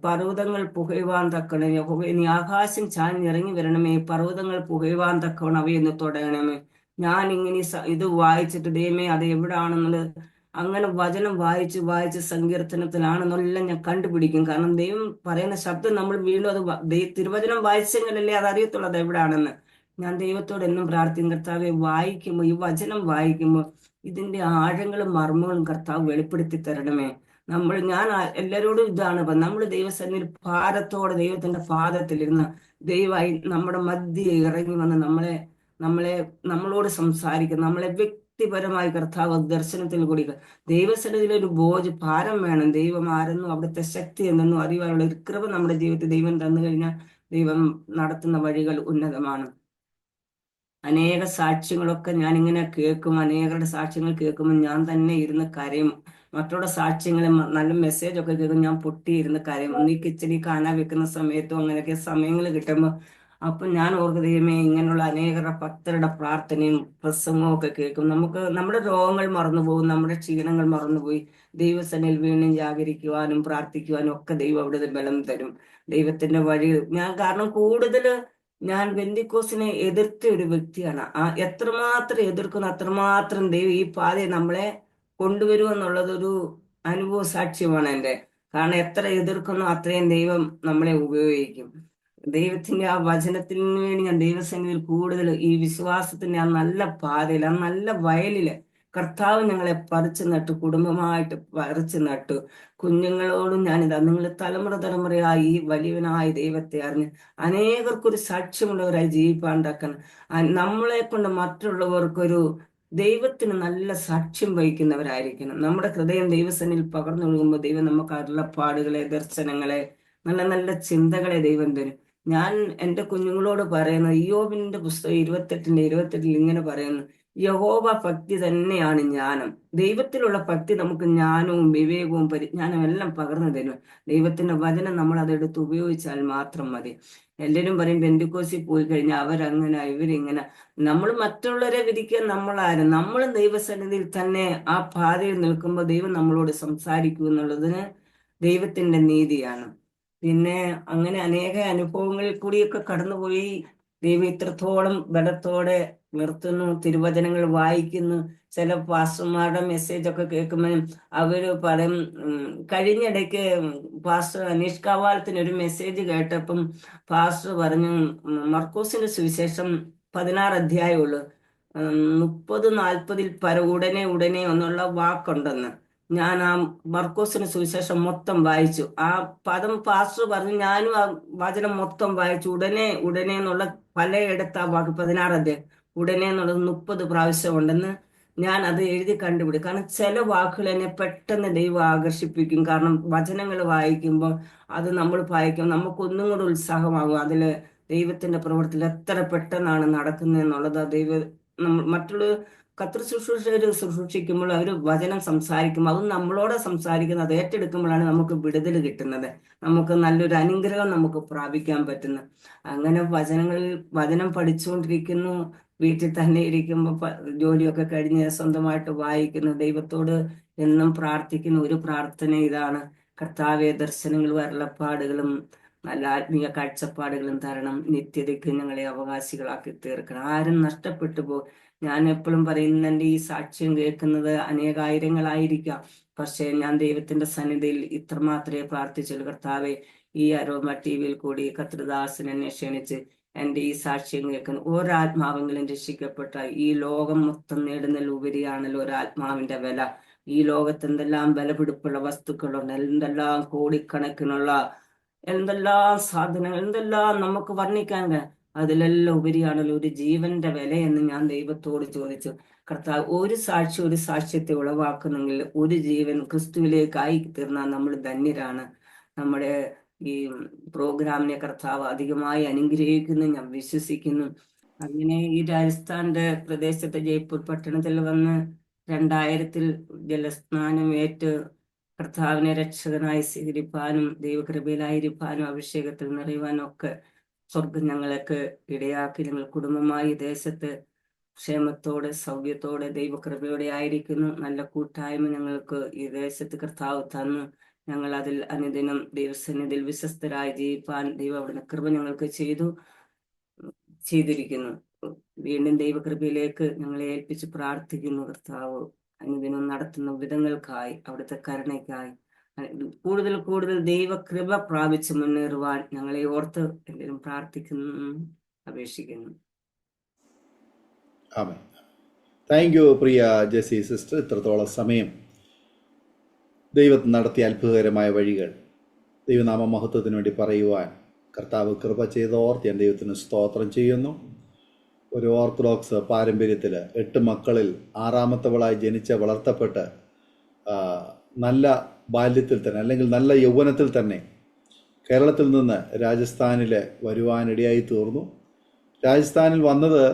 പർവ്വതങ്ങൾ പുകയുവാൻ തക്കണം യഹോവേ, നീ ആകാശം ചാഞ്ഞിറങ്ങി വരണമേ, പർവ്വതങ്ങൾ പുകയുവാൻ തക്കണം അവയെന്ന് തുടങ്ങണമേ. ഞാൻ ഇങ്ങനെ ഇത് വായിച്ചിട്ട് ദൈവമേ അത് എവിടാണെന്നുള്ളത് അങ്ങനെ വചനം വായിച്ച് സങ്കീർത്തനത്തിലാണെന്നെല്ലാം ഞാൻ കണ്ടുപിടിക്കും. കാരണം ദൈവം പറയുന്ന ശബ്ദം നമ്മൾ വീണ്ടും അത് തിരുവചനം വായിച്ചെങ്കിലല്ലേ അത് അറിയത്തുള്ളൂ അത് എവിടാണെന്ന്. ഞാൻ ദൈവത്തോട് എന്നും പ്രാർത്ഥിക്കും, കർത്താവെ വായിക്കുമ്പോൾ ഈ വചനം വായിക്കുമ്പോൾ ഇതിന്റെ ആഴങ്ങളും മർമ്മങ്ങളും കർത്താവ് വെളിപ്പെടുത്തി തരണമേ. ഞാൻ എല്ലാവരോടും ഇതാണ് നമ്മൾ ദൈവസന്നിധിയിൽ ഭാരത്തോടെ ദൈവത്തിന്റെ പാദത്തിലിരുന്ന് ദൈവമായി നമ്മുടെ മധ്യേ ഇറങ്ങി വന്ന് നമ്മളോട് സംസാരിക്കും. നമ്മളെ വ്യക്തിപരമായി കർത്താവ് ദർശനത്തിൽ കൂടി ദൈവസന്നിധിയിൽ ഒരു ഭാരം വേണം. ദൈവം ആരെന്നും അവിടുത്തെ ശക്തി എന്തെന്നും അറിയുവാനുള്ള ഒരു കൃപ നമ്മുടെ ജീവിതത്തിൽ ദൈവം തന്നു കഴിഞ്ഞാൽ ദൈവം നടത്തുന്ന വഴികൾ ഉന്നതമാണ്. അനേക സാക്ഷ്യങ്ങളൊക്കെ ഞാനിങ്ങനെ കേൾക്കും. അനേകരുടെ സാക്ഷ്യങ്ങൾ കേൾക്കുമ്പോൾ ഞാൻ തന്നെ ഇരുന്ന് കരയും. മറ്റുള്ള സാക്ഷ്യങ്ങൾ നല്ല മെസ്സേജ് ഒക്കെ കേൾക്കും, ഞാൻ പൊട്ടിയിരുന്ന് കരയും. നീ കിച്ചടി കാന വെക്കുന്ന സമയത്തും അങ്ങനെയൊക്കെ സമയങ്ങൾ കിട്ടുമ്പോൾ അപ്പൊ ഞാൻ ദൈവമേ ഇങ്ങനെയുള്ള അനേകരുടെ ഭക്തരുടെ പ്രാർത്ഥനയും പ്രസംഗവും ഒക്കെ കേൾക്കും. നമ്മുടെ രോഗങ്ങൾ മറന്നുപോകും, നമ്മുടെ ക്ഷീണങ്ങൾ മറന്നുപോയി ദൈവസന്നിധിയിൽ വീണ്ടും ജാഗരിക്കുവാനും പ്രാർത്ഥിക്കുവാനും ഒക്കെ ദൈവം അവിടെ ബലം തരും. ദൈവത്തിന്റെ വഴി കാരണം ഞാൻ ബെന്തിക്കോസിനെ എതിർത്ത ഒരു വ്യക്തിയാണ്. എത്രമാത്രം എതിർക്കുന്നു അത്രമാത്രം ദൈവം ഈ പാതയെ നമ്മളെ കൊണ്ടുവരുമെന്നുള്ളതൊരു അനുഭവ സാക്ഷ്യമാണ് എൻ്റെ. കാരണം എത്ര എതിർക്കുന്നോ അത്രയും ദൈവം നമ്മളെ ഉപയോഗിക്കും. ദൈവത്തിന്റെ ആ വചനത്തിന് വേണ്ടി ഞാൻ ദൈവസന്നിധിയിൽ കൂടുതൽ ഈ വിശ്വാസത്തിന്റെ ആ നല്ല പാതയിൽ ആ നല്ല വയലില് കർത്താവ് ഞങ്ങളെ പറിച്ചു നട്ടു, കുടുംബമായിട്ട് പറിച്ചു നട്ടു. കുഞ്ഞുങ്ങളോടും ഞാനിതാ, നിങ്ങൾ തലമുറയായി ഈ വലിയവനായ ദൈവത്തെ അറിഞ്ഞ് അനേകർക്കൊരു സാക്ഷ്യമുള്ളവരായി ജീവിപ്പാൻ തക്കണം. നമ്മളെ കൊണ്ട് മറ്റുള്ളവർക്കൊരു ദൈവത്തിന് നല്ല സാക്ഷ്യം വഹിക്കുന്നവരായിരിക്കണം. നമ്മുടെ ഹൃദയം ദൈവസന്നിധിയിൽ പകർന്നു നൽകുമ്പോൾ ദൈവം നമുക്ക് അരുളപ്പാടുകളെ, ദർശനങ്ങളെ, നല്ല നല്ല ചിന്തകളെ ദൈവം തരും. ഞാൻ എൻ്റെ കുഞ്ഞുങ്ങളോട് പറയുന്നത് ഇയ്യോബിന്റെ പുസ്തകം 28:28 ഇങ്ങനെ പറയുന്നു, യഹോവ ഭക്തി തന്നെയാണ് ജ്ഞാനം. ദൈവത്തിലുള്ള ഭക്തി നമുക്ക് ജ്ഞാനവും വിവേകവും പരിജ്ഞാനവും എല്ലാം പകർന്നു തരും. ദൈവത്തിന്റെ വചനം നമ്മൾ അതെടുത്ത് ഉപയോഗിച്ചാൽ മാത്രം മതി. എല്ലാവരും പറയും ബെന്തിക്കോസിൽ പോയി കഴിഞ്ഞാൽ അവരങ്ങനെ ഇവരിങ്ങനെ. നമ്മൾ മറ്റുള്ളവരെ വിധിക്കാൻ നമ്മളാരും, നമ്മളും ദൈവസന്നിധിയിൽ തന്നെ ആ പാതയിൽ നിൽക്കുമ്പോൾ ദൈവം നമ്മളോട് സംസാരിക്കൂ എന്നുള്ളതിന് ദൈവത്തിന്റെ നീതിയാണ്. പിന്നെ അങ്ങനെ അനേക അനുഭവങ്ങളിൽ കൂടിയൊക്കെ കടന്നുപോയി. ദൈവം ഇത്രത്തോളം ബലത്തോടെ നിർത്തുന്നു, തിരുവചനങ്ങൾ വായിക്കുന്നു. ചില പാസ്റ്റർമാരുടെ മെസ്സേജ് ഒക്കെ കേൾക്കുമ്പോഴും അവര് പറയും, കഴിഞ്ഞിടയ്ക്ക് പാസ്റ്റർ അനീഷ് കവാലത്തിന് ഒരു മെസ്സേജ് കേട്ടപ്പം പാസ്റ്റർ പറഞ്ഞു, മർക്കോസിന്റെ സുവിശേഷം 16 അധ്യായമുള്ളൂ, 30-40 ഉടനെ ഉടനെ എന്നുള്ള വാക്കുണ്ടെന്ന്. ഞാൻ ആ മർക്കോസിന്റെ സുവിശേഷം മൊത്തം വായിച്ചു. ആ പദം പാസ്റ്റർ പറഞ്ഞു, ഞാനും ആ വചനം മൊത്തം വായിച്ചു. ഉടനെ ഉടനെ എന്നുള്ള പലയിടത്ത് ആ വാക്ക് 16 അധ്യായം ഉടനെ എന്നുള്ളത് 30 പ്രാവശ്യം ഉണ്ടെന്ന് ഞാൻ അത് എഴുതി കണ്ടുപിടിക്കും. കാരണം ചില വാക്കുകൾ എന്നെ പെട്ടെന്ന് ദൈവം ആകർഷിപ്പിക്കും. കാരണം വചനങ്ങൾ വായിക്കുമ്പോൾ അത് നമ്മൾ വായിക്കും, നമുക്കൊന്നും കൂടെ ഉത്സാഹമാകും. അതില് ദൈവത്തിന്റെ പ്രവൃത്തിയിൽ എത്ര പെട്ടെന്നാണ് നടക്കുന്നത് എന്നുള്ളത് മറ്റുള്ള കർത്തൃ ശുശ്രൂഷകർ ശുശ്രൂഷിക്കുമ്പോൾ അവർ വചനം സംസാരിക്കുമ്പോൾ അത് നമ്മളോട് സംസാരിക്കുന്നത്, അത് ഏറ്റെടുക്കുമ്പോഴാണ് നമുക്ക് വിടുതൽ കിട്ടുന്നത്, നമുക്ക് നല്ലൊരു അനുഗ്രഹം നമുക്ക് പ്രാപിക്കാൻ പറ്റുന്നത്. അങ്ങനെ വചനം പഠിച്ചുകൊണ്ടിരിക്കുന്നു, വീട്ടിൽ തന്നെ ഇരിക്കുമ്പോൾ ജോലിയൊക്കെ കഴിഞ്ഞ് സ്വന്തമായിട്ട് വായിക്കുന്നു, ദൈവത്തോട് എന്നും പ്രാർത്ഥിക്കുന്ന ഒരു പ്രാർത്ഥന ഇതാണ്: കർത്താവെ, ദർശനങ്ങളും അരുളപ്പാടുകളും നല്ല ആത്മീയ കാഴ്ചപ്പാടുകളും തരണം, നിത്യതയ്ക്ക് ഞങ്ങളെ അവകാശികളാക്കി തീർക്കണം. ആരും നഷ്ടപ്പെട്ടു ഞാൻ എപ്പോഴും പറയുന്നുണ്ട്, ഈ സാക്ഷ്യം കേൾക്കുന്നത് അനേകായിരങ്ങളായിരിക്കാം, പക്ഷെ ഞാൻ ദൈവത്തിന്റെ സന്നിധിയിൽ ഇത്രമാത്രമേ പ്രാർത്ഥിച്ചുള്ളൂ: കർത്താവെ, ഈ അരോമ ടിവിയിൽ കൂടി കർത്തൃദാസൻ എന്നെ ക്ഷണിച്ച് എന്റെ ഈ സാക്ഷ്യം കേൾക്കുന്ന ഒരാത്മാവെങ്കിലും രക്ഷിക്കപ്പെട്ട ഈ ലോകം മൊത്തം നേടുന്നതിൽ ഉപരിയാണല്ലോ ഒരാത്മാവിന്റെ വില. ഈ ലോകത്ത് എന്തെല്ലാം വിലപിടിപ്പുള്ള വസ്തുക്കളുണ്ട്, എന്തെല്ലാം കോടിക്കണക്കിനുള്ള എന്തെല്ലാം സാധനങ്ങൾ, എന്തെല്ലാം നമുക്ക് വർണ്ണിക്കാൻ, അതിലെല്ലാം ഉപരിയാണല്ലോ ഒരു ജീവന്റെ വില എന്ന് ഞാൻ ദൈവത്തോട് ചോദിച്ചു. കർത്താവ്, ഒരു സാക്ഷ്യത്തെ ഉളവാക്കുന്നെങ്കിൽ ഒരു ജീവൻ ക്രിസ്തുവിലേക്കായി തീർന്നാൽ നമ്മൾ ധന്യരാണ്. നമ്മുടെ ഈ പ്രോഗ്രാമിനെ കർത്താവ് അധികമായി അനുഗ്രഹിക്കുന്നു, ഞാൻ വിശ്വസിക്കുന്നു. അങ്ങനെ ഈ രാജസ്ഥാന്റെ പ്രദേശത്തെ ജയ്പൂർ പട്ടണത്തിൽ വന്ന് 2000 ജലസ്നാനം ഏറ്റ് കർത്താവിനെ രക്ഷകനായി സ്വീകരിപ്പാനും ദൈവകൃപയിലായിരിക്കാനും അഭിഷേകത്തിൽ നിറയുവാനും ഒക്കെ സ്വർഗം ഞങ്ങൾക്ക് ഇടയാക്കി. ഞങ്ങൾ കുടുംബമായി ദേശത്ത് ക്ഷേമത്തോടെ സൗഖ്യത്തോടെ ദൈവകൃപയോടെ ആയിരിക്കുന്നു. നല്ല കൂട്ടായ്മ ഞങ്ങൾക്ക് ഈ ദേശത്ത് കർത്താവ് തന്നു. ഞങ്ങൾ അതിൽ അനുദിനം ദൈവസന്നിധിയിൽ വിശ്വസ്തരായി ജീവിപ്പാൻ ദൈവം അവിടുന്ന് കൃപ ഞങ്ങൾക്ക് ചെയ്തിരിക്കുന്നു. വീണ്ടും ദൈവകൃപയിലേക്ക് ഞങ്ങളെ ഏൽപ്പിച്ച് പ്രാർത്ഥിക്കുന്നു. കർത്താവ് അനുദിനം നടത്തുന്ന വിധങ്ങൾക്കായി, അവിടുത്തെ കരുണയ്ക്കായി കൂടുതൽ കൂടുതൽ ദൈവകൃപ പ്രാപിച്ച് മുന്നേറുവാൻ ഞങ്ങളെ ഓർത്ത് എന്തെങ്കിലും പ്രാർത്ഥിക്കുന്നു, അപേക്ഷിക്കുന്നു. ആമേൻ. താങ്ക് യു പ്രിയ ജെസി സിസ്റ്റർ. ഇത്രത്തോളം സമയം ദൈവം നടത്തിയ അത്ഭുതകരമായ വഴികൾ ദൈവനാമ മഹത്വത്തിന് വേണ്ടി പറയുവാൻ കർത്താവ് കൃപ ചെയ്തോർത്ത് ഞാൻ ദൈവത്തിന് സ്തോത്രം ചെയ്യുന്നു. ഒരു ഓർത്തഡോക്സ് പാരമ്പര്യത്തിൽ 8 മക്കളിൽ 6ാമത്തവളായി വളർത്തപ്പെട്ട് നല്ല ബാല്യത്തിൽ തന്നെ, അല്ലെങ്കിൽ നല്ല യൗവനത്തിൽ തന്നെ കേരളത്തിൽ നിന്ന് രാജസ്ഥാനിൽ വരുവാനിടയായി തീർന്നു. രാജസ്ഥാനിൽ വന്നത്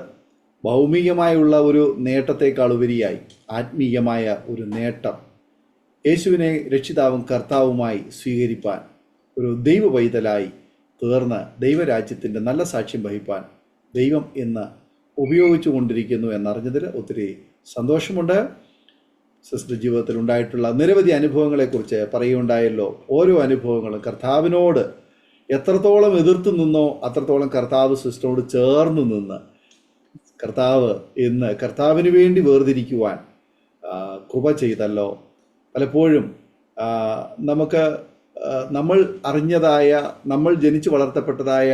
ഭൗമികമായുള്ള ഒരു നേട്ടത്തെക്കാൾ ഉപരിയായി ആത്മീയമായ ഒരു നേട്ടം, യേശുവിനെ രക്ഷിതാവും കർത്താവുമായി സ്വീകരിപ്പാൻ, ഒരു ദൈവ പൈതലായി തീർന്ന് ദൈവരാജ്യത്തിൻ്റെ നല്ല സാക്ഷ്യം വഹിപ്പാൻ ദൈവം ഇന്ന് ഉപയോഗിച്ചു കൊണ്ടിരിക്കുന്നു എന്നറിഞ്ഞതിൽ ഒത്തിരി സന്തോഷമുണ്ട്. സിസ്റ്റർ ജീവിതത്തിൽ ഉണ്ടായിട്ടുള്ള നിരവധി അനുഭവങ്ങളെക്കുറിച്ച് പറയുകയുണ്ടായല്ലോ. ഓരോ അനുഭവങ്ങളും കർത്താവിനോട് എത്രത്തോളം എതിർത്ത് നിന്നോ അത്രത്തോളം കർത്താവ് സിസ്റ്ററോട് ചേർന്ന് നിന്ന് കർത്താവ് ഇന്ന് കർത്താവിന് വേണ്ടി വേർതിരിക്കുവാൻ കൃപ ചെയ്തല്ലോ. പലപ്പോഴും നമ്മൾ അറിഞ്ഞതായ, നമ്മൾ ജനിച്ചു വളർത്തപ്പെട്ടതായ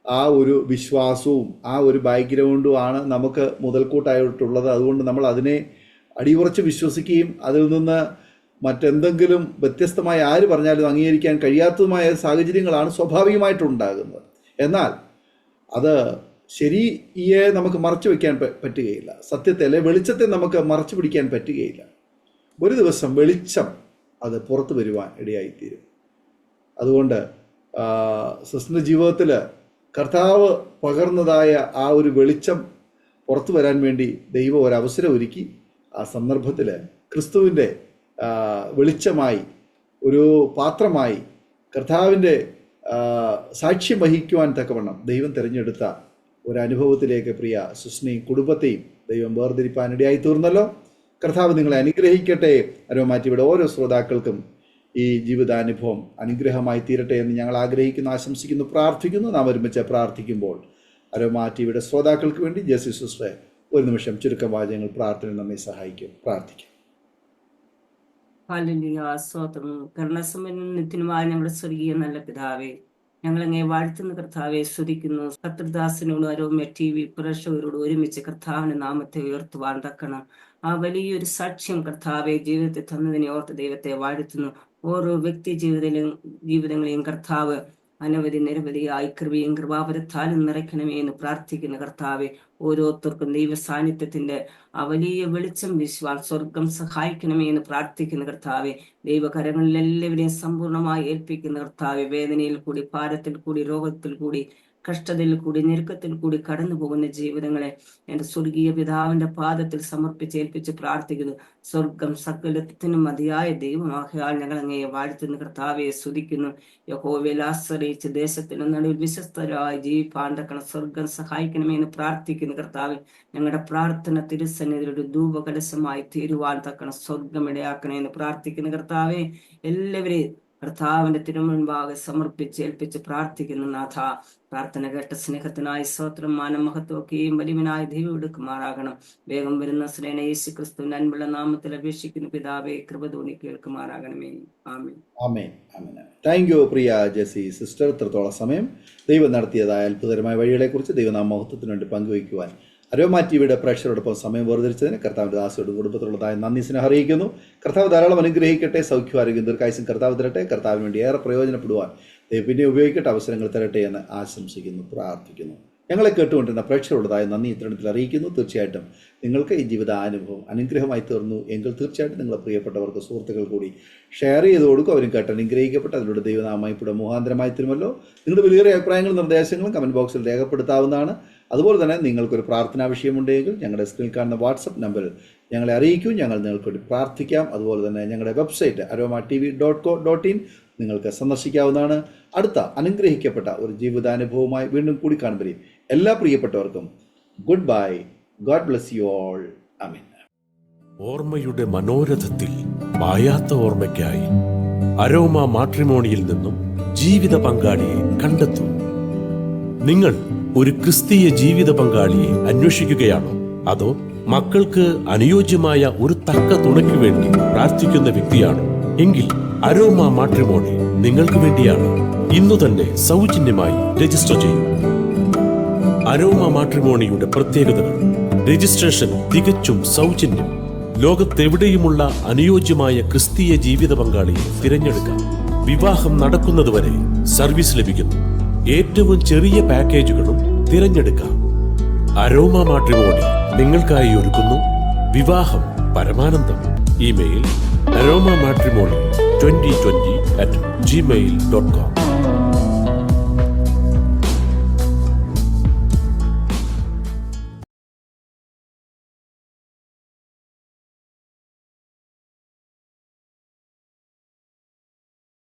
ആ ഒരു വിശ്വാസവും ആ ഒരു ബാക്ക്ഗ്രൗണ്ടുമാണ് നമുക്ക് മുതൽക്കൂട്ടായിട്ടുള്ളത്. അതുകൊണ്ട് നമ്മൾ അതിനെ അടിയുറച്ച് വിശ്വസിക്കുകയും അതിൽ നിന്ന് മറ്റെന്തെങ്കിലും വ്യത്യസ്തമായി ആര് പറഞ്ഞാലും അംഗീകരിക്കാൻ കഴിയാത്തതുമായ സാഹചര്യങ്ങളാണ് സ്വാഭാവികമായിട്ടുണ്ടാകുന്നത്. എന്നാൽ അത് ശരിയെ നമുക്ക് മറച്ചു വയ്ക്കാൻ പറ്റുകയില്ല. സത്യത്തെ അല്ലെ വെളിച്ചത്തെ നമുക്ക് മറച്ചു പിടിക്കാൻ പറ്റുകയില്ല. ഒരു ദിവസം വെളിച്ചം അത് പുറത്തു വരുവാൻ ഇടയായിത്തീരും. അതുകൊണ്ട് സിസ്റ്ററിൻ്റെ ജീവിതത്തിൽ കർത്താവ് പകർന്നതായ ആ ഒരു വെളിച്ചം പുറത്തു വരാൻ വേണ്ടി ദൈവം ഒരവസരം ഒരുക്കി. ആ സന്ദർഭത്തിൽ ക്രിസ്തുവിൻ്റെ വെളിച്ചമായി, ഒരു പാത്രമായി കർത്താവിൻ്റെ സാക്ഷ്യം വഹിക്കുവാൻ തക്കവണ്ണം ദൈവം തിരഞ്ഞെടുത്ത ഒരനുഭവത്തിലേക്ക് പ്രിയ സിസ്റ്ററിനെയും കുടുംബത്തെയും ദൈവം വേർതിരിപ്പാനിടയായി തീർന്നല്ലോ. കർത്താവ് നിങ്ങളെ അനുഗ്രഹിക്കട്ടെ. അരോമാറ്റിയുടെ ഓരോ ശ്രോതാക്കൾക്കും ഈ ജീവിതാനുഭവം അനുഗ്രഹമായി തീരട്ടെ എന്ന് ഞങ്ങൾ ആഗ്രഹിക്കുന്നു, ആശംസിക്കുന്നു, പ്രാർത്ഥിക്കുന്നു. നാം ഒരുമിച്ച് പ്രാർത്ഥിക്കുമ്പോൾ അരോമ ടിവിയുടെ ശ്രോതാക്കൾക്ക് വേണ്ടി ജെസ്സി സിസ്റ്ററെ ഒരു നിമിഷം ചുരുക്കം വാചകങ്ങൾ പ്രാർത്ഥന നമ്മെ സഹായിക്കും. പ്രാർത്ഥിക്കും. ഹല്ലേലൂയ. സ്തോത്രം. കരുണാസമ്പന്നനുമായ ഞങ്ങളുടെ സ്വർഗീയ നല്ല പിതാവേ, ഞങ്ങളങ്ങേ വാഴ്ത്തുന്ന കർത്താവെ, സ്തുതിക്കുന്നു. കർത്തൃദാസനോടും അരോമ ടി വി പ്രേക്ഷകരോട് ഒരുമിച്ച് കർത്താവിന്റെ നാമത്തെ ഉയർത്തുവാൻ തക്കണം ആ വലിയൊരു സാക്ഷ്യം കർത്താവെ ജീവിതത്തിൽ തന്നതിനെ ഓർത്ത് ദൈവത്തെ വാഴ്ത്തുന്നു. ഓരോ വ്യക്തി ജീവിതങ്ങളെയും കർത്താവ് അനവധി നിരവധിയായി കൃപയും കൃപാവരത്താലും നിറയ്ക്കണമേ എന്ന് പ്രാർത്ഥിക്കുന്ന കർത്താവെ, ഓരോരുത്തർക്കും ദൈവ സാന്നിധ്യത്തിന്റെ ആ വലിയ വെളിച്ചം വീശുവാൻ സ്വർഗം സഹായിക്കണമേ എന്ന് പ്രാർത്ഥിക്കുന്ന കർത്താവെ, ദൈവകരങ്ങളിൽ എല്ലാവരെയും സമ്പൂർണ്ണമായി ഏൽപ്പിക്കുന്ന കർത്താവെ, വേദനയിൽ കൂടി, ഭാരത്തിൽ കൂടി, രോഗത്തിൽ കൂടി, കഷ്ടതയിൽ കൂടി, ഞെരുക്കത്തിൽ കൂടി കടന്നു പോകുന്ന ജീവിതങ്ങളെ എൻ്റെ സ്വർഗീയ പിതാവിന്റെ പാദത്തിൽ സമർപ്പിച്ചേൽപ്പിച്ച് പ്രാർത്ഥിക്കുന്നു. സ്വർഗം സകലത്തിനും മതിയായ ദൈവമാകയാൽ ഞങ്ങൾ അങ്ങയെ വാഴ്ത്തുന്ന കർത്താവെ സ്തുതിക്കുന്നു. യഹോവയിൽ ആശ്രയിച്ച് ദേശത്തിന് നടുവിൽ വിശ്വസ്തരായി ജീവിപ്പാൻ തക്കണം സ്വർഗം സഹായിക്കണമേ എന്ന് പ്രാർത്ഥിക്കുന്ന കർത്താവ്, ഞങ്ങളുടെ പ്രാർത്ഥന തിരുസന്നിധിയിൽ ഒരു ധൂപകലശമായി തീരുവാൻ തക്കണം സ്വർഗം ഇടയാക്കണേ എന്ന് പ്രാർത്ഥിക്കുന്ന കർത്താവെ, എല്ലാവരെയും കർത്താവിന്റെ തിരുമുൻപാകെ സമർപ്പിച്ചേൽപ്പിച്ച് പ്രാർത്ഥിക്കുന്നു. നാഥ, പ്രാർത്ഥന കേട്ട സ്നേഹത്തിനായി സ്തോത്രം. മാനം മഹത്വമൊക്കെയും വലിയവനായ ദൈവം എടുക്കുമാറാകണം. വേഗം വരുന്ന സ്നേഹ യേശു ക്രിസ്തുവിന്റെ അൻപുള്ള നാമത്തിൽ അപേക്ഷിക്കുന്ന പിതാവേ, കൃപ തോന്നി കേൾക്കുമാറാകണമേ. ആമേൻ. ആമേൻ. ആമേൻ. താങ്ക് യു പ്രിയ ജെസ്സി സിസ്റ്റർ. ഇത്രത്തോളം സമയം ദൈവം നടത്തിയതായ അത്ഭുതകരമായ വഴികളെക്കുറിച്ച് ദൈവനാമ മഹത്വത്തിന് വേണ്ടി പങ്കുവയ്ക്കുവാൻ അരോമ ടിവിയുടെ പ്രേക്ഷകരോടൊപ്പം സമയം വേർതിരിച്ചതിന് കർത്താവിന്റെ ദാസയുടെ കുടുംബത്തിലുള്ളതായ നന്ദി സ്നേഹം അറിയിക്കുന്നു. കർത്താവ് ധാരാളം അനുഗ്രഹിക്കട്ടെ. സൗഖ്യം, ആരോഗ്യം, ദീർഘായുസ്സും കർത്താവ് തരട്ടെ. കർത്താവിന് വേണ്ടി ഏറെ പ്രയോജനപ്പെടുവാൻ ദൈവം പിന്നെ ഉപയോഗിക്കട്ടെ, അവസരങ്ങൾ തരട്ടെ എന്ന് ആശംസിക്കുന്നു, പ്രാർത്ഥിക്കുന്നു. ഞങ്ങളെ കേട്ടുകൊണ്ടിരുന്ന പ്രേക്ഷകരുള്ളതായ നന്ദി ഇത്തരണത്തിൽ അറിയിക്കുന്നു. തീർച്ചയായിട്ടും നിങ്ങൾക്ക് ഈ ജീവിതാനുഭവം അനുഗ്രഹമായി തീർന്നു എങ്കിൽ തീർച്ചയായിട്ടും നിങ്ങളുടെ പ്രിയപ്പെട്ടവർക്ക്, സുഹൃത്തുക്കൾ കൂടി ഷെയർ ചെയ്ത് കൊടുക്കും. അവരും കേട്ട് അനുഗ്രഹിക്കപ്പെട്ട് അതിലൂടെ ദൈവനാമയിലൂടെ മുഖാന്തരമായി തരുമല്ലോ. നിങ്ങളുടെ വലിയ അഭിപ്രായങ്ങളും നിർദ്ദേശങ്ങളും കമൻറ്റ് ബോക്സിൽ രേഖപ്പെടുത്താവുന്നതാണ്. അതുപോലെ തന്നെ നിങ്ങൾക്കൊരു പ്രാർത്ഥനാ വിഷയമുണ്ടെങ്കിൽ ഞങ്ങളുടെ സ്ക്രീനിൽ കാണുന്ന വാട്സപ്പ് നമ്പറിൽ ഞങ്ങളെ അറിയിക്കും. ഞങ്ങൾ നിങ്ങൾക്ക് വേണ്ടി പ്രാർത്ഥിക്കാം. അതുപോലെ തന്നെ ഞങ്ങളുടെ വെബ്സൈറ്റ് aroma.tv.co.in നിങ്ങൾക്ക് സന്ദർശിക്കാവുന്നതാണ്. അടുത്ത അനുഗ്രഹിക്കപ്പെട്ട ഒരു ജീവിതാനുഭവമായി വീണ്ടും കൂടി കാണുമ്പോഴേയും എല്ലാ പ്രിയപ്പെട്ടവർക്കും goodbye. God bless you all. ആമേൻ. ഓർമ്മയുടെ മനോരഥത്തിൽ മായാത്ത ഓർമ്മയ്ക്കായി അരോമ മാട്രിമോണിയിൽ നിന്നും ജീവിത പങ്കാളിയെ കണ്ടെത്തൂ. നിങ്ങൾ ഒരു ക്രിസ്തീയ ജീവിത പങ്കാളിയെ അന്വേഷിക്കുകയാണോ? അതോ മക്കൾക്ക് അനുയോജ്യമായ ഒരു തക്ക തുണയ്ക്ക് വേണ്ടി പ്രാർത്ഥിക്കുന്ന വ്യക്തിയാണോ? എങ്കിൽ അരോമ മാട്രിമോണി നിങ്ങൾക്ക് വേണ്ടിയാണ്. ഇന്നു തന്നെ സൗജന്യമായി രജിസ്റ്റർ ചെയ്യൂ. അരോമ മാട്രിമോണിയുടെ പ്രത്യേകതകൾ: രജിസ്ട്രേഷൻ തികച്ചും സൗജന്യം. ലോകത്തെവിടെയുമുള്ള അനുയോജ്യമായ ക്രിസ്തീയ ജീവിത പങ്കാളിയെ തിരഞ്ഞെടുക്കാം. വിവാഹം നടക്കുന്നതുവരെ സർവീസ് ലഭിക്കുന്നു. ഏറ്റവും ചെറിയ പാക്കേജുകളും തിരഞ്ഞെടുക്കാം. അരോമ മാട്രിമോണി നിങ്ങൾക്കായി ഒരുക്കുന്നു വിവാഹം പരമാനന്ദം. Email aroma matrimony2020@gmail.com.